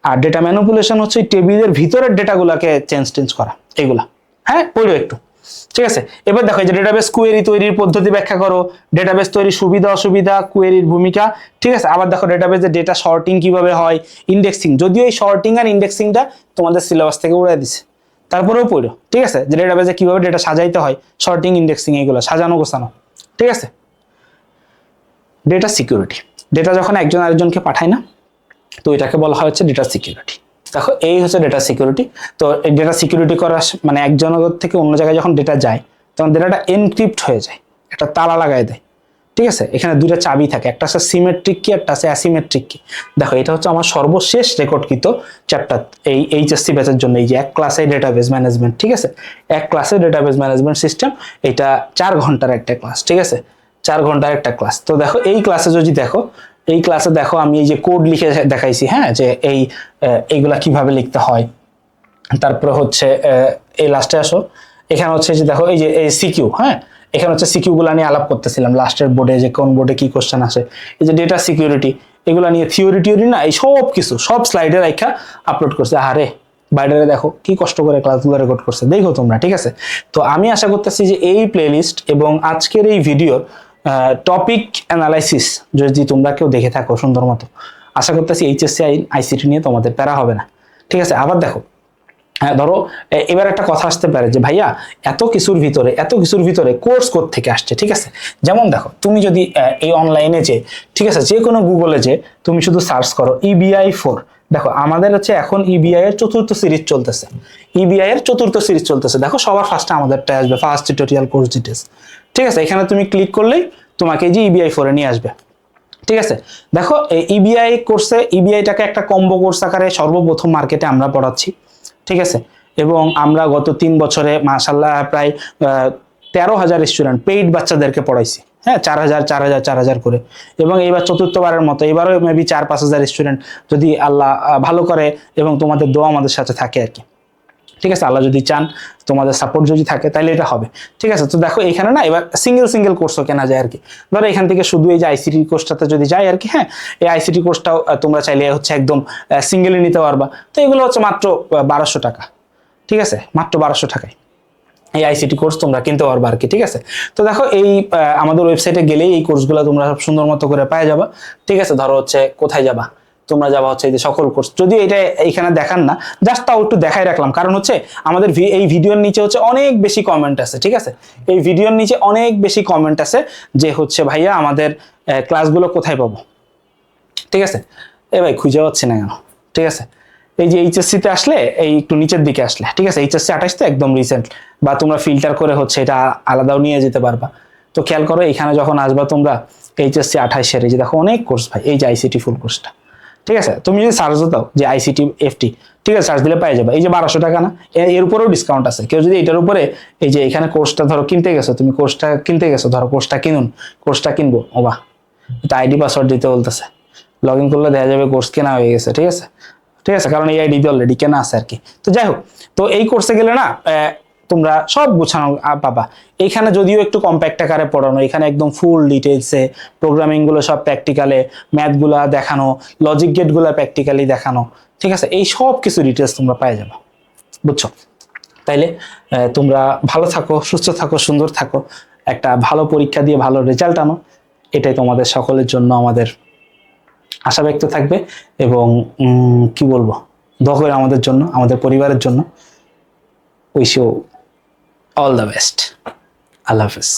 আর ডেটা ম্যানিপুলেশন হচ্ছে টেবিলের ভিতরের ডেটাগুলোকে চেঞ্জ করা, এগুলা। হ্যাঁ, পড়ো একটু। ঠিক আছে, এবার দেখো যে ডেটাবেস কোয়েরি তৈরির পদ্ধতি ব্যাখ্যা করো, ডেটাবেস তৈরির সুবিধা অসুবিধা, কোয়েরির ভূমিকা। ঠিক আছে, আবার দেখো ডেটাবেসে ডেটা শর্টিং কিভাবে হয়, ইন্ডেক্সিং, যদিও এই শর্টিং আর ইন্ডেক্সিংটা তোমাদের সিলেবাস থেকে উড়াই দিছে, তারপরেও পড়ো। ঠিক আছে, যে ডেটাবেসে কিভাবে ডেটা সাজাইতে হয়, শর্টিং, ইন্ডেক্সিং, এগুলো সাজানো গোছানো। ঠিক আছে, ডেটা সিকিউরিটি, ডেটা যখন একজন আরেকজনকে পাঠায় না, তো এটাকে বলা হয় হচ্ছে ডেটা সিকিউরিটি। দেখো এই হচ্ছে ডেটা সিকিউরিটি। তো এই ডেটা সিকিউরিটি করা মানে এক জনগত থেকে অন্য জায়গায় যখন ডেটা যায় তখন ডেটাটা এনক্রিপ্ট হয়ে যায়, একটা তালা লাগাই দেয়। ঠিক আছে, এখানে দুইটা চাবি থাকে, একটা আছে সিমেট্রিক কি, একটা আছে অ্যাসিমেট্রিক কি। দেখো এটা হচ্ছে আমার সর্বশেষ রেকর্ডকৃত চ্যাপ্টার এই এইচএসসি ব্যাচের জন্য, এই যে 1 ক্লাসে ডেটাবেস ম্যানেজমেন্ট। ঠিক আছে, 1 ক্লাসে ডেটাবেস ম্যানেজমেন্ট সিস্টেম, এটা 4 ঘন্টার একটা ক্লাস। ঠিক আছে, 4 ঘন্টার একটা ক্লাস। তো দেখো এই ক্লাসে যদি দেখো এই ক্লাসে দেখো আমি এই যে কোড লিখে দেখাইছি, হ্যাঁ, যে এইগুলা কিভাবে লিখতে হয়। তারপরে হচ্ছে এই লাস্টে আসো, এখানে হচ্ছে যে দেখো এই যে এই সিকিউ, হ্যাঁ, এখানে হচ্ছে সিকিউ গুলা নিয়ে আলাপ করতেছিলাম লাস্টের বোর্ডে, যে কোন বোর্ডে কি কোশ্চেন আসে, এই যে ডেটা সিকিউরিটি, এগুলা নিয়ে থিওরি না, এই সব কিছু সব স্লাইডে রাখা আপলোড করছে। আরে বাইরে দেখো কি কষ্ট করে ক্লাসগুলো রেকর্ড করছে, দেখো তোমরা, ঠিক আছে। তো আমি আশা করতেছি যে এই প্লেলিস্ট এবং আজকের এই ভিডিওর টপিক অ্যানালাইসিস যদি তোমরা কেউ দেখে থাকো সুন্দর মতো, আশা করতেছি এইচএসসি আইসিটি নিয়ে তোমাদের প্যারা হবে না, ঠিক আছে। আবার দেখো, হ্যাঁ, ধরো এবার একটা কথা আসতে পারে যে ভাইয়া এত কিছুর ভিতরে কোর্স কোড থেকে আসছে, ঠিক আছে। যেমন দেখো, তুমি যদি এই অনলাইনে যে, ঠিক আছে, যে কোনো গুগলে যে তুমি শুধু সার্চ করো EBI 4, দেখো আমাদের হচ্ছে এখন EBI এর চতুর্থ সিরিজ চলতেছে। দেখো সবার ফার্স্টে আমাদেরটা আসবে, ফার্স্ট টিউটোরিয়াল কোর্স ডিটেলস, ঠিক আছে। এখানে তুমি ক্লিক করলেই তোমাকে যে EBI 4 এ নিয়ে আসবে, ঠিক আছে। দেখো এই EBI কোর্সে EBIটাকে একটা কম্বো কোর্স আকারে সর্বপ্রথম মার্কেটে আমরা পড়াচ্ছি, ঠিক আছে। এবং আমরা গত 3 বছরে মাশাআল্লাহ প্রায় 13,000 স্টুডেন্ট পেইড বাচ্চাদেরকে পড়াইছি, হ্যাঁ, 4,000 করে। এবং এইবার চতুর্থবারের মতো এবারও মেবি 4-5 হাজার স্টুডেন্ট যদি আল্লাহ ভালো করে এবং তোমাদের দোয়া আমাদের সাথে থাকে আর কি, ঠিক আছে। আল্লাহ যদি চান, তোমাদের সাপোর্ট যদি থাকে, তাহলে এটা হবে, ঠিক আছে। তো দেখো এখানে না এবার সিঙ্গেল কোর্সও কেনা যায় আর কি। ধরো এখান থেকে শুধু এই যে আইসিটি কোর্সটাতে যদি যাই আর কি, হ্যাঁ, এই আইসিটি কোর্সটাও তোমরা চাইলে হচ্ছে একদম সিঙ্গেলে নিতে পারবা। তো এগুলো হচ্ছে মাত্র 1200 টাকা, ঠিক আছে, মাত্র 1200 টাকায় এই আইসিটি কোর্স তোমরা কিনতে পারবা আর কি, ঠিক আছে। তো দেখো এই আমাদের ওয়েবসাইটে গেলেই এই কোর্সগুলো তোমরা সুন্দর মতো করে পেয়ে যাবা, ঠিক আছে। ধরো হচ্ছে কোথায় যাবা, তোমরা যাবা হচ্ছে এই যে সকল কোর্স, যদিও এটা এইখানে দেখান না, জাস্ট তাও একটু দেখাই রাখলাম, কারণ হচ্ছে আমাদের এই ভিডিওর নিচে হচ্ছে অনেক বেশি কমেন্ট আছে, ঠিক আছে। এই ভিডিওর নিচে অনেক বেশি কমেন্ট আছে যে হচ্ছে ভাইয়া আমাদের ক্লাসগুলো কোথায় পাবো, ঠিক আছে। এ ভাই খুঁজে পাচ্ছি না কেন, ঠিক আছে। এই যে এইচএসসি তে আসলে এই একটু নিচের দিকে আসলে, ঠিক আছে, এইচএসসি 28 তো একদম রিসেন্ট, বা তোমরা ফিল্টার করে হচ্ছে এটা আলাদাও নিয়ে যেতে পারবা। তো খেয়াল করো এখানে যখন আসবা তোমরা এইচএসসি 28 এর, এই যে দেখো অনেক কোর্স ভাই, এই যে আইসিটি ফুল কোর্সটা, ঠিক আছে। তুমি যদি সার্চ দাও যে আইসিটি এফটি, ঠিক আছে, সার্চ দিলে পাই যাবে। এই যে 1200 টাকা না, এর উপরেও ডিসকাউন্ট আছে। কেউ যদি এটার উপরে এই যে এখানে কোর্সটা ধরো কিনতে গেছো, তুমি কোর্সটা কিনতে গেছো, ধরো কোর্সটা কিনবো, ও বাহ, এটা আইডি পাসওয়ার্ড দিতে বলতেছে, লগ ইন করলে দেখা যাবে কোর্স কেনা হয়ে গেছে, ঠিক আছে, ঠিক আছে, কারণ এই আইডি অলরেডি কেনা আছে আর কি। তো যাই হোক, তো এই কোর্সে গেলে না তোমরা সব গোছানো পাবা। এইখানে যদিও একটু কম্প্যাক্ট আকারে পড়ানো, এখানে একদম ফুল ডিটেলসে প্রোগ্রামিং গুলো সব প্র্যাকটিক্যালে, ম্যাথ গুলা দেখানো, লজিক গেট গুলা প্র্যাকটিক্যালি দেখানো, ঠিক আছে। এই সব কিছু ডিটেলস তোমরা পেয়ে যাবে, বুঝছো। তাইলে তোমরা ভালো থাকো, সুস্থ থাকো, সুন্দর থাকো, একটা ভালো পরীক্ষা দিয়ে ভালো রেজাল্ট আনো, এটাই তোমাদের সকলের জন্য আমাদের আশা ব্যক্ত থাকবে। এবং কি বলবো, দোয়া করে আমাদের জন্য, আমাদের পরিবারের জন্য। Wish you all the best. আল্লাহ হাফেজ।